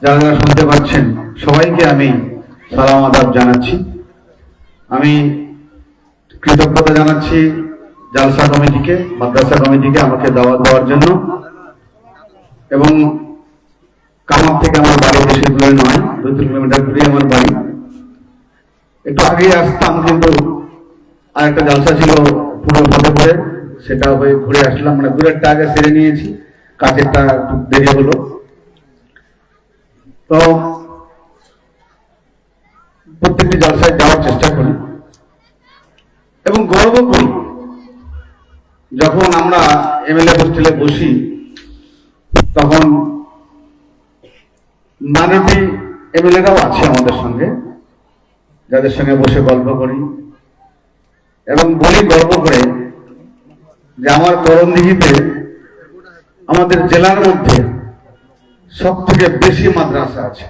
Speaker 5: যারা যারা শুনতে পাচ্ছেন, সবাইকে আমি সালাম আদাব জানাচ্ছি। আমি কৃতজ্ঞতা জানাচ্ছি জালসা কমিটিকে, মাদ্রাসা কমিটিকে আমাকে দাওয়াত দেওয়ার জন্য। এবং কামাত থেকে আমার বাড়ি বেশি দূরে নয়, 2-3 কিলোমিটার দূরে আমার বাড়ি। একটু আগে আসতাম, কিন্তু আর একটা জালসা ছিল পুরো ফতেপুরে, সেটা হয়ে ঘুরে আসলাম। মানে দূরেরটা আগে সেরে নিয়েছি, কাছেরটা একটু দেরি হলো। তো প্রত্যেকটি জলসায় যাওয়ার চেষ্টা করি এবং গর্ব করি যখন আমরা এমএলএ হোস্টেলে বসি, তখন মাননীয় এমএলএরাও আছে আমাদের সঙ্গে, যাদের সঙ্গে বসে গল্প করি এবং বলি গর্ব করে যে আমার করণদিঘিতে আমাদের জেলার মধ্যে সব থেকে বেশি মাদ্রাসা আছে।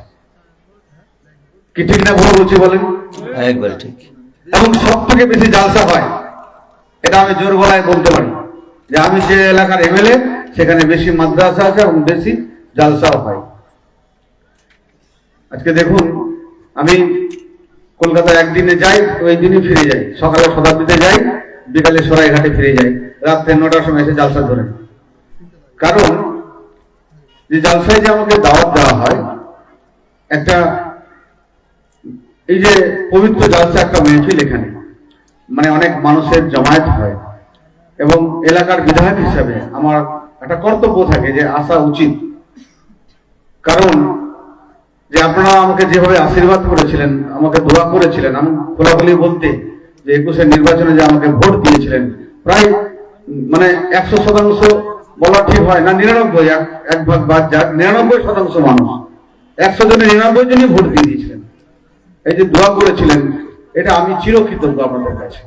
Speaker 5: কি ঠিক না ভুল বলছি বলেন?
Speaker 1: একবার ঠিক।
Speaker 5: এবং সব থেকে বেশি জালসা হয়, এটা আমি জোর গলায় বলতে পারি যে আমি যে এলাকার এমএলএ সেখানে বেশি মাদ্রাসা আছে এবং বেশি জালসাও হয়। আজকে দেখুন, আমি কলকাতায় একদিনে যাই, ওই দিনই ফিরে যাই। সকালে শতাব্দীতে যাই, বিকালে সরাইঘাটে ফিরে যাই, রাত্রে 9টার সময় এসে জালসা ধরে। কারণ যে জালসায় যে আমাকে দাওয়াত দেওয়া হয়, একটা এই যে পবিত্র জালসা, একটা মেহফিল, এখানে মানে অনেক মানুষের জমায়েত হয় এবং এলাকার বিধায়ক হিসাবে আমার একটা কর্তব্য থাকে যে আসা উচিত। কারণ যে আপনারা আমাকে যেভাবে আশীর্বাদ করেছিলেন, আমাকে দোয়া করেছিলেন, আমি খোলাখুলি বলতে যে 21-এর নির্বাচনে যে আমাকে ভোট দিয়েছিলেন, প্রায় মানে 100% বলা ঠিক হয় না, 99, এক ভাগ বাদ যাক, 99% মানুষ, 100 জনে 99 জনই ভোট দিয়ে দিয়েছিলেন। এই যে দোয়া করেছিলেন, এটা আমি চিরকৃতজ্ঞ আপনাদের কাছে।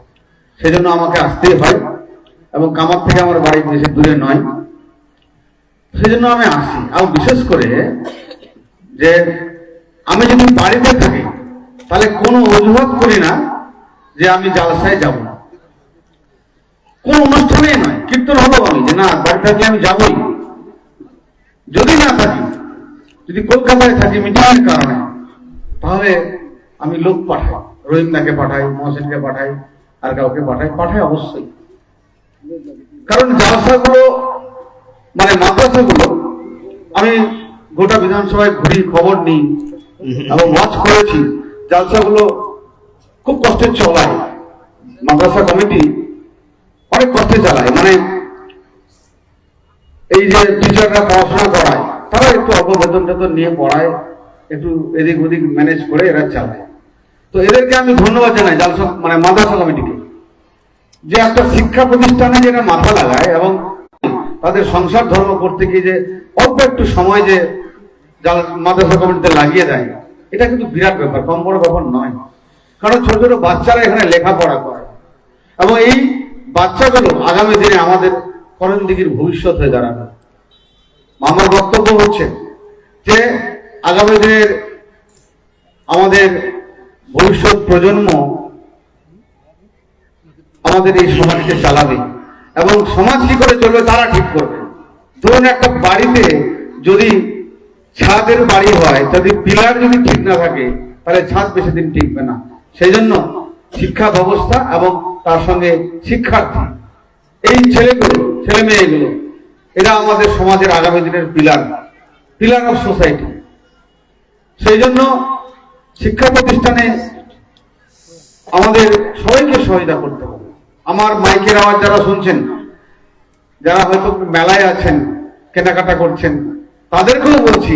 Speaker 5: সেজন্য আমাকে আসতেই হয় এবং কামার থেকে আমার বাড়ি বেশি দূরে নয়, সেজন্য আমি আসি। আর বিশেষ করে যে আমি যদি বাড়িতে থাকি তাহলে কোনো অজুহাত করি না যে আমি জালসায় যাব না, কোন অনুষ্ঠানেই নয়। কীর্তন হলো আমি যে না, বাড়ি থাকলে আমি যাবই। যদি না থাকি, যদি কলকাতায় থাকি মিটিংয়ের কারণে, তাহলে আমি লোক পাঠাই, রহিমদাকে পাঠাই, মহসেনকে পাঠাই, আর কাউকে পাঠাই অবশ্যই। কারণ জালসাগুলো মানে মাদ্রাসাগুলো আমি গোটা বিধানসভায় ঘুরি, খবর নিই এবং ওয়াচ করেছি। জালসাগুলো খুব কষ্টে চলায়, মাদ্রাসা কমিটি অনেক কষ্টে চালায়। মানে এই যে টিচাররা পড়াশোনা করায়, তারা একটু অল্প বেতন নিয়ে পড়ায়, একটু এদিক ওদিক ম্যানেজ করে এরা চালায়। তো এদেরকে আমি ধন্যবাদ জানাই, জালসা মানে মাদ্রাসা কমিটিকে, যে একটা শিক্ষা প্রতিষ্ঠানে যেটা মাথা লাগায় এবং তাদের সংসার ধর্ম করতে গিয়ে যে অল্প একটু সময় যে মাদ্রাসা কমিটিতে লাগিয়ে দেয়, এটা কিন্তু বিরাট ব্যাপার, কম বড় ব্যাপার নয়। কারণ ছোট ছোট বাচ্চারা এখানে লেখাপড়া করে এবং এই বাচ্চাগুলো আগামী দিনে আমাদের করণদিঘির ভবিষ্যৎ হয়ে দাঁড়াবে। আমার বক্তব্য হচ্ছে যে আগামী দিনের আমাদের ভবিষ্যৎ প্রজন্ম আমাদের এই সমাজকে চালাবে এবং সমাজ কি করে চলবে তারা ঠিক করবে। ধরুন একটা বাড়িতে যদি ছাদের বাড়ি হয়, যদি পিলার যদি ঠিক না থাকে, তাহলে ছাদ বেশি দিন টিকবে না। সেই জন্য শিক্ষা ব্যবস্থা এবং তার সঙ্গে শিক্ষার্থী, এই ছেলে মেয়েগুলো, এরা আমাদের সমাজের আগামী দিনের পিলার অফ সোসাইটি। সেই জন্য শিক্ষা প্রতিষ্ঠানে আমাদের সবাইকে সহায়তা করতে হবে। আমার মাইকের আওয়াজ যারা শুনছেন, যারা হয়তো মেলায় আছেন, কেনাকাটা করছেন, তাদেরকেও বলছি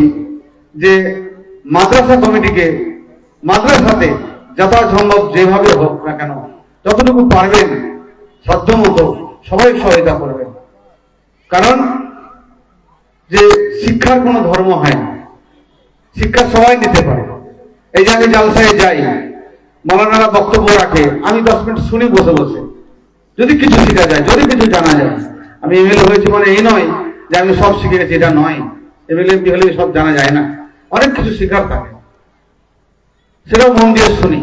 Speaker 5: যে মাদ্রাসা কমিটিকে মাদ্রাসাতে যথাসম্ভব যেভাবে হোক না কেন, যতটুকু পারবেন সাধ্যমতো সবাই সহায়তা করবেন। কারণ যে শিক্ষার কোনো ধর্ম হয় না, শিক্ষা সবাই নিতে পারে। এই যে আমি জালসায় যাই, মৌলানারা বক্তব্য রাখে, আমি 10 মিনিট শুনি বসে বসে, যদি কিছু শেখা যায়, যদি কিছু জানা যায়। আমি এমএলএ হয়েছি মানে এই নয় যে আমি সব শিখে গেছি, এটা নয়। এমএলএ হলে সব জানা যায় না, অনেক কিছু শেখার থাকে, সেটাও মন দিয়ে শুনি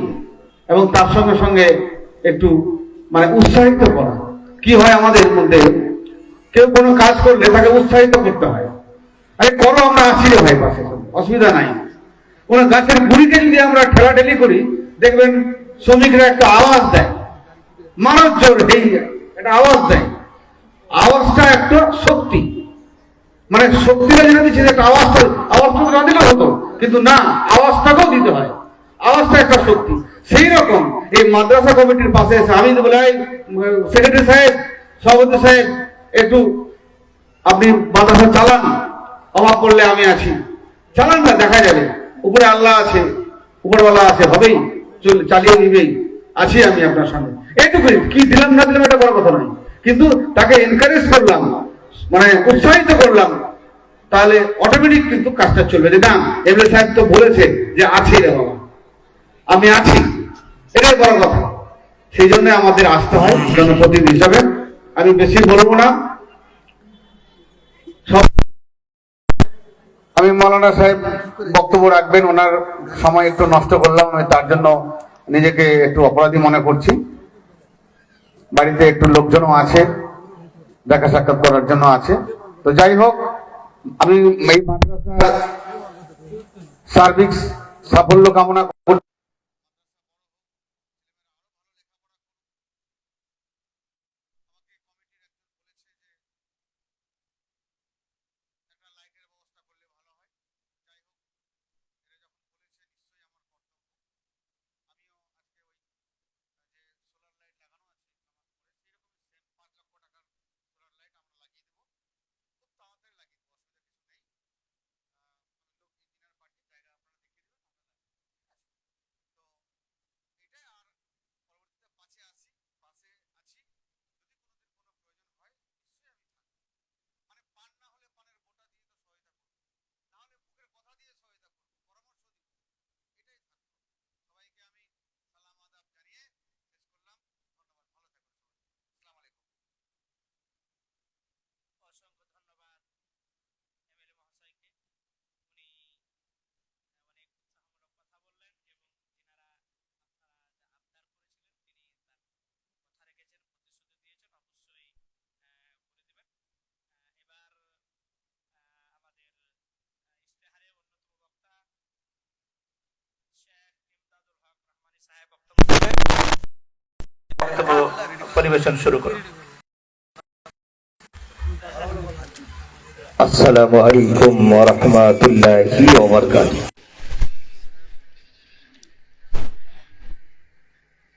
Speaker 5: এবং তার সঙ্গে সঙ্গে একটু মানে উৎসাহিত করা। কি হয় আমাদের মধ্যে, কেউ কোনো কাজ করলে তাকে উৎসাহিত করতে হয়, আরে করো, আমরা আছি রে ভাই পাশে, অসুবিধা নাই। কোন গাছের গুড়িকে যদি আমরা ঠেলাঠেলি করি, দেখবেন শ্রমিকরা একটা আওয়াজ দেয়, মানুষ জোর একটা আওয়াজ দেয়। আওয়াজটা একটা শক্তি, মানে শক্তিটা যেটা দিচ্ছে, একটা আওয়াজটা না দিলে হতো, কিন্তু না, আওয়াজটাকেও দিতে হয়, আওয়াজটা একটা শক্তি। সেই রকম এই মাদ্রাসা কমিটির পাশে এসে আমি বলে, সেক্রেটারি সাহেব, সভাপতি সাহেব, একটু আপনি মাদ্রাসা চালান, অভাব করলে আমি আছি, চালান না, দেখা যাবে, উপরে আল্লাহ আছে, উপরওয়ালা আছে, হবেই, চালিয়ে নিবেই, আছি আমি আপনার সঙ্গে। এইটুকুই, কি দিলাম না দিলাম এটা বড় কথা নয়, কিন্তু তাকে এনকারেজ করলাম, মানে উৎসাহিত করলাম, তাহলে অটোমেটিক কিন্তু কাজটা চলবে, যে না এমএলএ সাহেব তো বলেছে যে আছে রে বাবা, আমি আছি, এটাই বড় কথা। সেই জন্য আমাদের আসতে হয় জনপ্রতিনিধি হিসাবে। আমি বেশি বলবো না, আমি মৌলানা সাহেব বক্তব্য রাখবেন, ওনার সময় একটু নষ্ট করলাম, আমি তার জন্য নিজেকে একটু অপরাধী মনে করছি। বাড়িতে একটু লোকজনও আছে, দেখা সাক্ষাৎ করার জন্য আছে। তো যাই হোক, আমি এই মাদ্রাসা সার্বিক সাফল্য কামনা করছি।
Speaker 2: বক্তব্য পরিবেশন শুরু করুন।
Speaker 6: আসসালামু আলাইকুম ওয়া রাহমাতুল্লাহি ওয়া বারাকাতুহু।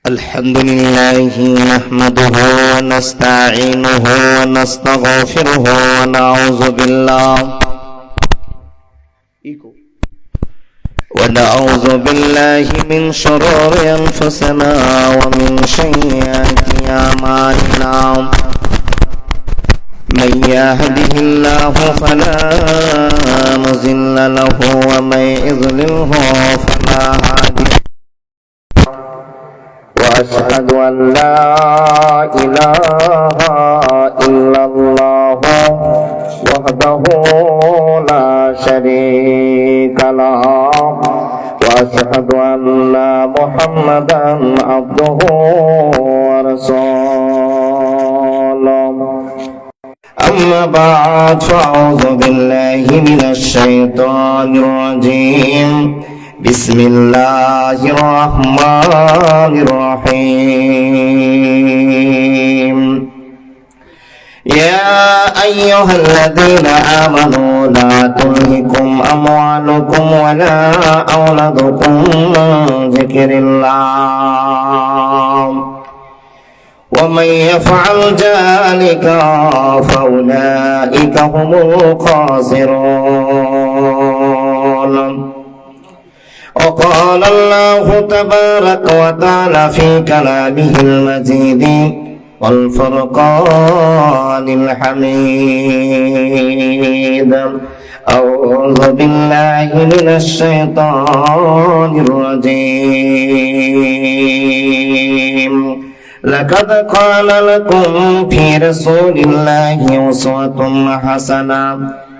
Speaker 6: আলহামদুলিল্লাহি নাহমাদুহু ওয়া নাস্তাঈনুহু ওয়া নাস্তাগফিরুহু ওয়া নাউযু বিল্লাহি মিন শুরুরি আনফুসিনা ওয়া মিন সাইয়্যাতি আমালিনা। من يهده الله فلا مضل له ومن يضلله فلا هادي له. وأشهد أن لا إله إلا الله وحده لا شريك له وأشهد أن محمدا عبده ورسوله. أما بعد فأعوذ بالله من الشيطان الرجيم. بسم الله الرحمن الرحيم. يا أيها الذين آمنوا لا تلهكم أموالكم ولا أولادكم عن ذكر الله ومن يفعل ذلك فأولئك هم الخاسرون. وقال الله تبارك وتعالى في كلامه المجيد والفرقان الحميد. أعوذ بالله من الشيطان الرجيم. لقد قال لكم في رسول الله أسوة حسنة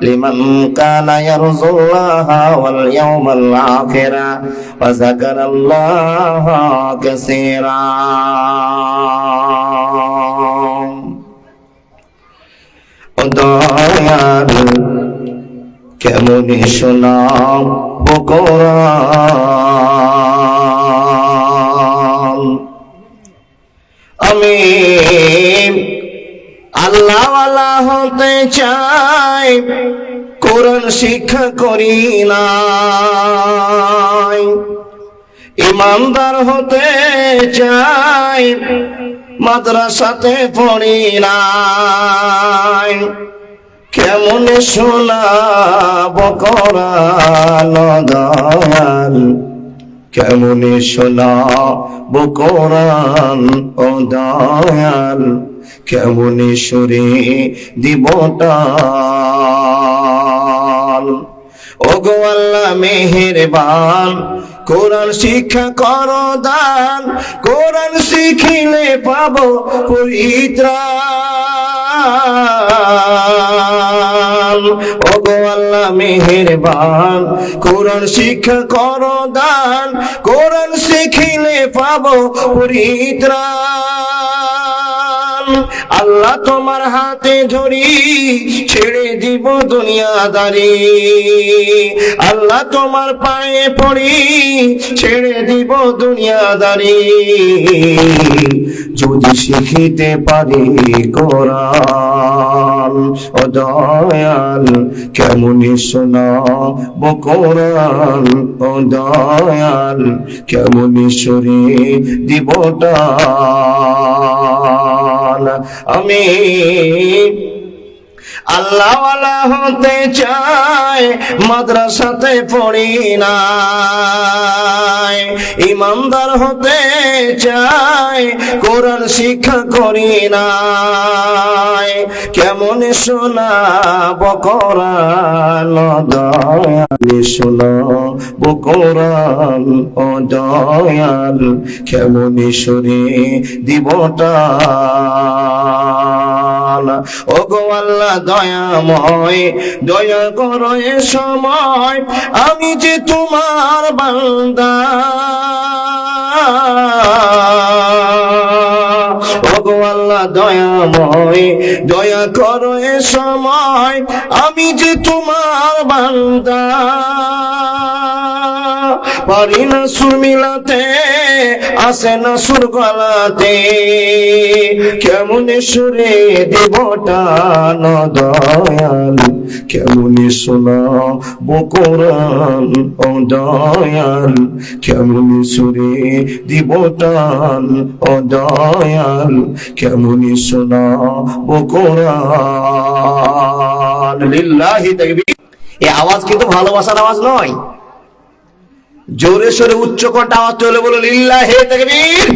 Speaker 6: لمن كان يرجو الله واليوم الآخر وذكر الله كثيرا. দয়াল কেমন শোনাব কোরআন, আমি আল্লাহওয়ালা হতে চাই, কোরআন শিক্ষা করি নাই। ইমানদার হতে চাই, মাদ্রাসাতে পড়ি নাই। কেমন শোনাব কোরআন দয়াল, কেমন শোনাব কোরআন ও দয়াল, কেমন সুরে দিবটা ওগো আল্লাহ মেহেরবান, কোরআন শিক্ষা করো দান, কোরআন শিখিলে পাবো পরিত্রাণ। ওগো আল্লাহ মেহেরবান, কোরআন শিক্ষা করো দান, কোরআন শিখিলে পাবো পরিত্রাণ। আল্লাহ তোমার হাতে ধরি ছেড়ে দিব দুনিয়াদারি, আল্লাহ তোমার পায়ে পড়ি ছেড়ে দিব দুনিয়াদারি। যদি শিখিতে পারি কোরআন, ও দয়াল কেমন শোনাব কোরআন, ও দয়াল কেমন সরে দিবটা। আমি আল্লাহওয়ালা হতে চাই, মাদ্রাসাতে পড়ি নাই, ইমানদার হতে চাই, কোরআন শিক্ষা করি নাই। কেমন শোনাব কোরআন, দয়াল শোনাব কোরআন, ও দয়াল কেমন সরে দিবটা। ও গো আল্লাহ দয়াময়, দয়া করো এ সময়, আমি যে তোমার বান্দা। ও গো আল্লাহ দয়াময়, দয়া করো এ সময়, আমি যে তোমার বান্দা। পারি না সুর মিলাতে, আসে না সুর গলাতে, কেমন সুরে দেবটা ন দয়াল, কেমন শোনাব কোরআন, ও দয়াল কেমন সুরে দিবটান, ও দয়াল কেমন শোনাব কোরআন। লিল্লাহি তাকবীর। এই আওয়াজ কিন্তু ভালোবাসার আওয়াজ নয়, জোরে সোরে উচ্চ কণ্ঠে আওয়াজ চলে বলো লিল্লাহি তাকবীর।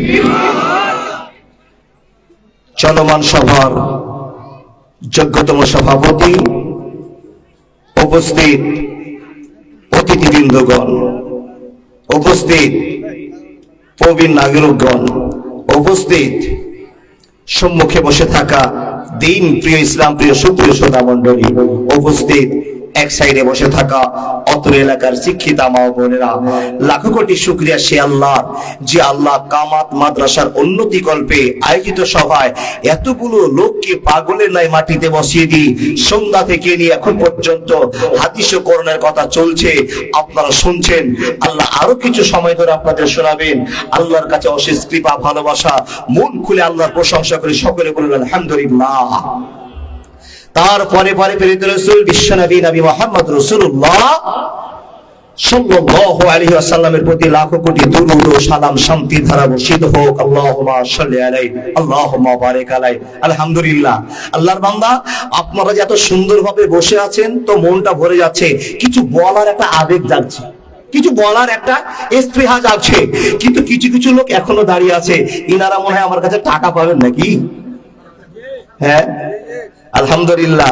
Speaker 6: চলমান সভার যোগ্যতম সভাপতি, উপস্থিত অতিথিবৃন্দগণ, উপস্থিত প্রবীণ নাগরিকগণ, উপস্থিত সম্মুখে বসে থাকা দিন প্রিয় ইসলাম প্রিয় সুপ্রিয় শ্রোতা মণ্ডলী, উপস্থিত এক সাইডে বসে থাকা অত্র এলাকার শিক্ষিতা মা বোনেরা, লাখো কোটি শুকরিয়া সে আল্লাহ, যে আল্লাহ কামাত মাদ্রাসার উন্নতি কল্পে আয়োজিত সভায় এতগুলো লোককে পাগলের ন্যায় মাটিতে বসিয়ে দিয়ে সন্ধ্যা থেকে নিয়ে এখন পর্যন্ত হাদিস ও কোরআনের কথা চলছে, আপনারা শুনছেন। আল্লাহ আরো কিছু সময় ধরে আপনাদের শোনাবেন। আল্লাহর কাছে অশেষ কৃপা ভালোবাসা, মন খুলে আল্লাহর প্রশংসা করে সকলে বলুন আলহামদুলিল্লাহ। তারপরে পরে প্রেরিত রাসূল বিশ্বনবী নবী মুহাম্মদ রাসূলুল্লাহ সাল্লাল্লাহু আলাইহি ওয়াসাল্লামের প্রতি লাখো কোটি দরুদ ও সালাম শান্তির ধারা বর্ষিত হোক। আল্লাহুম্মা সাল্লি আলাইহি, আল্লাহুম্মা বারিক আলাইহি। আলহামদুলিল্লাহ। আল্লাহর বান্দা, আপনারা যে এত সুন্দরভাবে বসে আছেন তো মনটা ভরে যাচ্ছে, কিছু বলার একটা আবেগ জাগছে, কিছু বলার একটা স্পৃহা জাগছে, কিন্তু কিছু কিছু লোক এখনো দাঁড়িয়ে আছে, ইনারা মনে হয় আমার কাছে টাকা পাবেন নাকি? হ্যাঁ আলহামদুলিল্লাহ।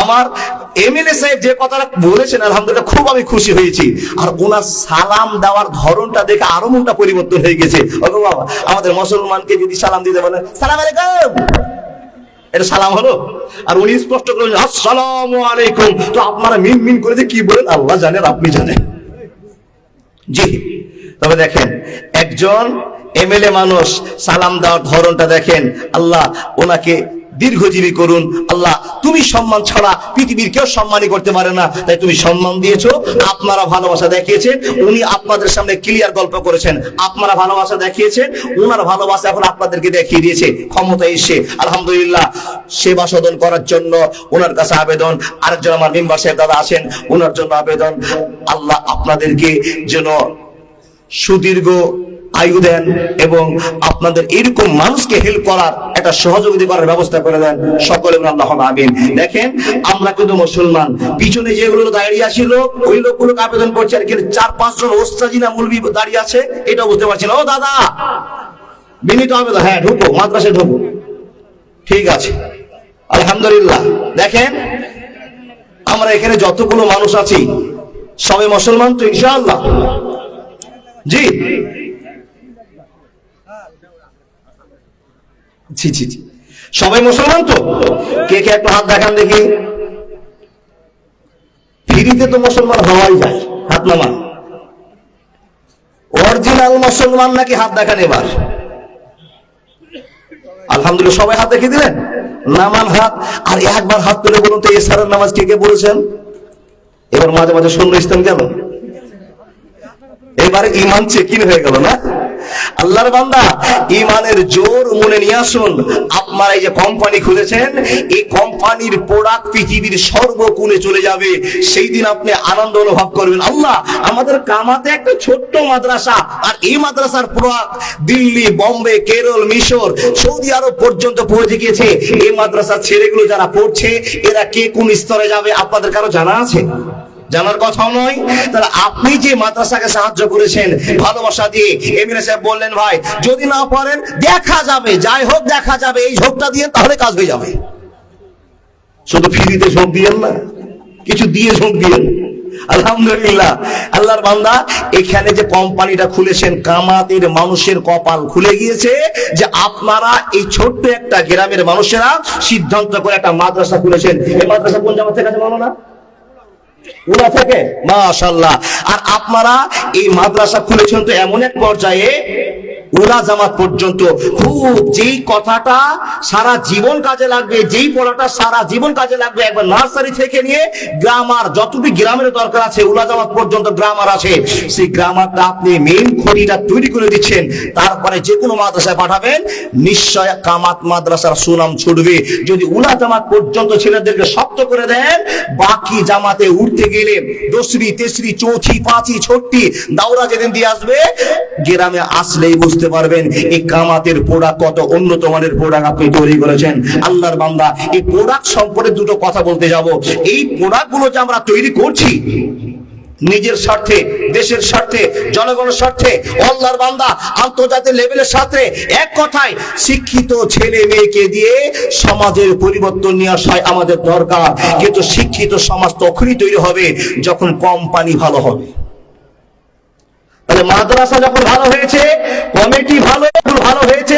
Speaker 6: আমার এমএলএ সাহেব যে কথাটা বলেছেন আলহামদুলিল্লাহ খুব আমি খুশি হয়েছি, আর ওনার সালাম দেওয়ার ধরনটা দেখে আরো মনটা পরিবর্তন হয়ে গেছে। ওগো বাবা, আমাদের মুসলমানকে যদি সালাম দিতে বলেন সালাম আলাইকুম, এটা সালাম হলো, আর উনি স্পষ্ট করে আসসালামু আলাইকুম, তো আপনারা মিন মিন করে যে কি বলেন আল্লাহ জানেন, আপনি জানেন। জি, তবে দেখেন একজন এমএলএ মানুষ সালাম দেওয়ার ধরনটা দেখেন, আল্লাহ ওনাকে দীর্ঘজীবী করুন। আল্লাহ তুমি সম্মান ছাড়া পৃথিবীর কেউ সম্মানই করতে পারে না, তাই তুমি সম্মান দিয়েছো, আপনারা ভালোবাসা দেখিয়েছেন, উনি আপনাদের সামনে ক্লিয়ার গল্প করেছেন, আপনারা ভালোবাসা দেখিয়েছেন, ওনার ভালোবাসা এখন আপনাদেরকে দেখিয়ে দিয়েছে, ক্ষমতা এসে আলহামদুলিল্লাহ সেবা সদন করার জন্য ওনার কাছে আবেদন। আরেকজন আমার মেম্বার সাহেব দাদা আছেন, ওনার জন্য আবেদন, আল্লাহ আপনাদেরকে যেন সুদীর্ঘ আয়ু দেন এবং আপনাদের এরকম মানুষকে হেল্প করার একটা সহযোগিতা করার ব্যবস্থা করে দেন, সকলে আল্লাহুম্মা আমিন। দেখেন আমরা কিন্তু মুসলমান, পিছনে যেগুলো দাঁড়িয়ে আসছিল ওই লোকগুলোকে আবেদন করছে, আর কিন্তু 4-5 জন ওস্তাজিনা মুলবি দাঁড়িয়ে আছে, এটা বুঝতে পারছি না। ও দাদা বিনীত আবেদন, হ্যাঁ ঢুকো, মাদ্রাসায় ঢুকো, ঠিক আছে আলহামদুলিল্লাহ। দেখেন আমরা এখানে যতগুলো মানুষ আছি সবাই মুসলমান তো ইনশাআল্লাহ? জি জি জি জি, সবাই মুসলমান তো? কে কে একটু হাত দেখান দেখি। ফ্রিতে তো মুসলমান হওয়াই যায়, হাত নামান। অরিজিনাল মুসলমান নাকি? হাত দেখান এবার। আলহামদুলিল্লাহ, সবাই হাত দেখিয়ে দিলেন। নামান হাত। আর একবার হাত তুলে বলুন তো, এসারের নামাজ কে কে বলেছেন? এবার মাঝে মাঝে শূন্য ইসলাম কেন? এবারে ইমান চেকিং হয়ে গেল না? আল্লাহর বান্দা, ইমানের জোর মনে নিয়ে আসুন। আপনারা এই যে কোম্পানি খুলেছেন, এই কোম্পানির প্রোডাক্ট পৃথিবীর সর্বকোণে চলে যাবে। সেই দিন আপনি আনন্দ অনুভব করবেন। আল্লাহ, আমাদের কামাতে একটা ছোট্ট মাদ্রাসা, আর এই মাদ্রাসার প্রোডাক্ট দিল্লি, বোম্বে, কেরল, মিশর, সৌদি আরব পর্যন্ত পৌঁছে গিয়েছে। এই মাদ্রাসার ছেলেগুলো যারা পড়ছে, এরা কে কোন স্তরে যাবে আপনাদের কারো জানা আছে? জানার কথাও নয়। তাহলে আপনি যে মাদ্রাসাকে সাহায্য করেছেন ভালোবাসা দিয়ে, এমএলএ সাহেব বললেন ভাই যদি না পারেন দেখা যাবে, যাই হোক দেখা যাবে, এই ঝোঁকটা দিয়ে তাহলে কাজ হয়ে যাবে। শুধু ফ্রিতে ঝোঁক দিয়েন না, কিছু দিয়ে ঝোঁক দিয়েন। আলহামদুলিল্লাহ, আল্লাহর বান্দা, এখানে যে কোম্পানিটা খুলেছেন, কামাতের মানুষের কপাল খুলে গিয়েছে যে আপনারা এই ছোট্ট একটা গ্রামের মানুষেরা সিদ্ধান্ত করে একটা মাদ্রাসা খুলেছেন। এই মাদ্রাসা কোন জায়গা থেকে আছে বলো না? উলা থেকে, মাশাআল্লাহ। আর আপনারা এই মাদ্রাসা খুলেছেন তো এমন এক পর্যায়ে, উলা জামাত পর্যন্ত, খুব যেই কথাটা সারা জীবন কাজে লাগবে, যেই পড়াটা সারা জীবন কাজে লাগবে, একবার নার্সারি থেকে নিয়ে গ্রামার, যতটুকু গ্রামের দরকার আছে উলা জামাত পর্যন্ত গ্রামার আছে, সেই গ্রামারটা আপনি মেইন খুঁটিটা তৈরি করে দিচ্ছেন। তারপরে যে কোনো মাদ্রাসায় পাঠাবেন, নিশ্চয় কামাত মাদ্রাসার সুনাম ছুটবে। যদি উলা জামাত পর্যন্ত ছেলেদেরকে শক্ত করে দেন, বাকি জামাতে উঠতে গেলে দশরি, তেসরি, চৌথি, পাঁচি, ছট্টি দাওরা যেদিন দিয়ে আসবে, গ্রামে আসলেই বুঝতে পারবেন এই কামাতের প্রোডাক্ট কত উন্নত মানের প্রোডাক্ট আপনি তৈরি করেছেন। আল্লাহর বান্দা, এই প্রোডাক্ট সম্পর্কে দুটো কথা বলতে যাব। এই প্রোডাক্ট গুলো যে আমরা তৈরি করছি নিজের স্বার্থে, দেশের স্বার্থে, জনগণের স্বার্থে, আল্লাহর বান্দা আন্তর্জাতিক লেভেলের সাথে, এক কথায় শিক্ষিত ছেলে মেয়েকে দিয়ে সমাজের পরিবর্তন নিয়ে আসা আমাদের দরকার। কিন্তু শিক্ষিত সমাজ তখনই তৈরি হবে যখন কোম্পানি ভালো হবে। তাহলে মাদ্রাসা যখন ভালো হয়েছে, কমিটি ভালো হয়েছে,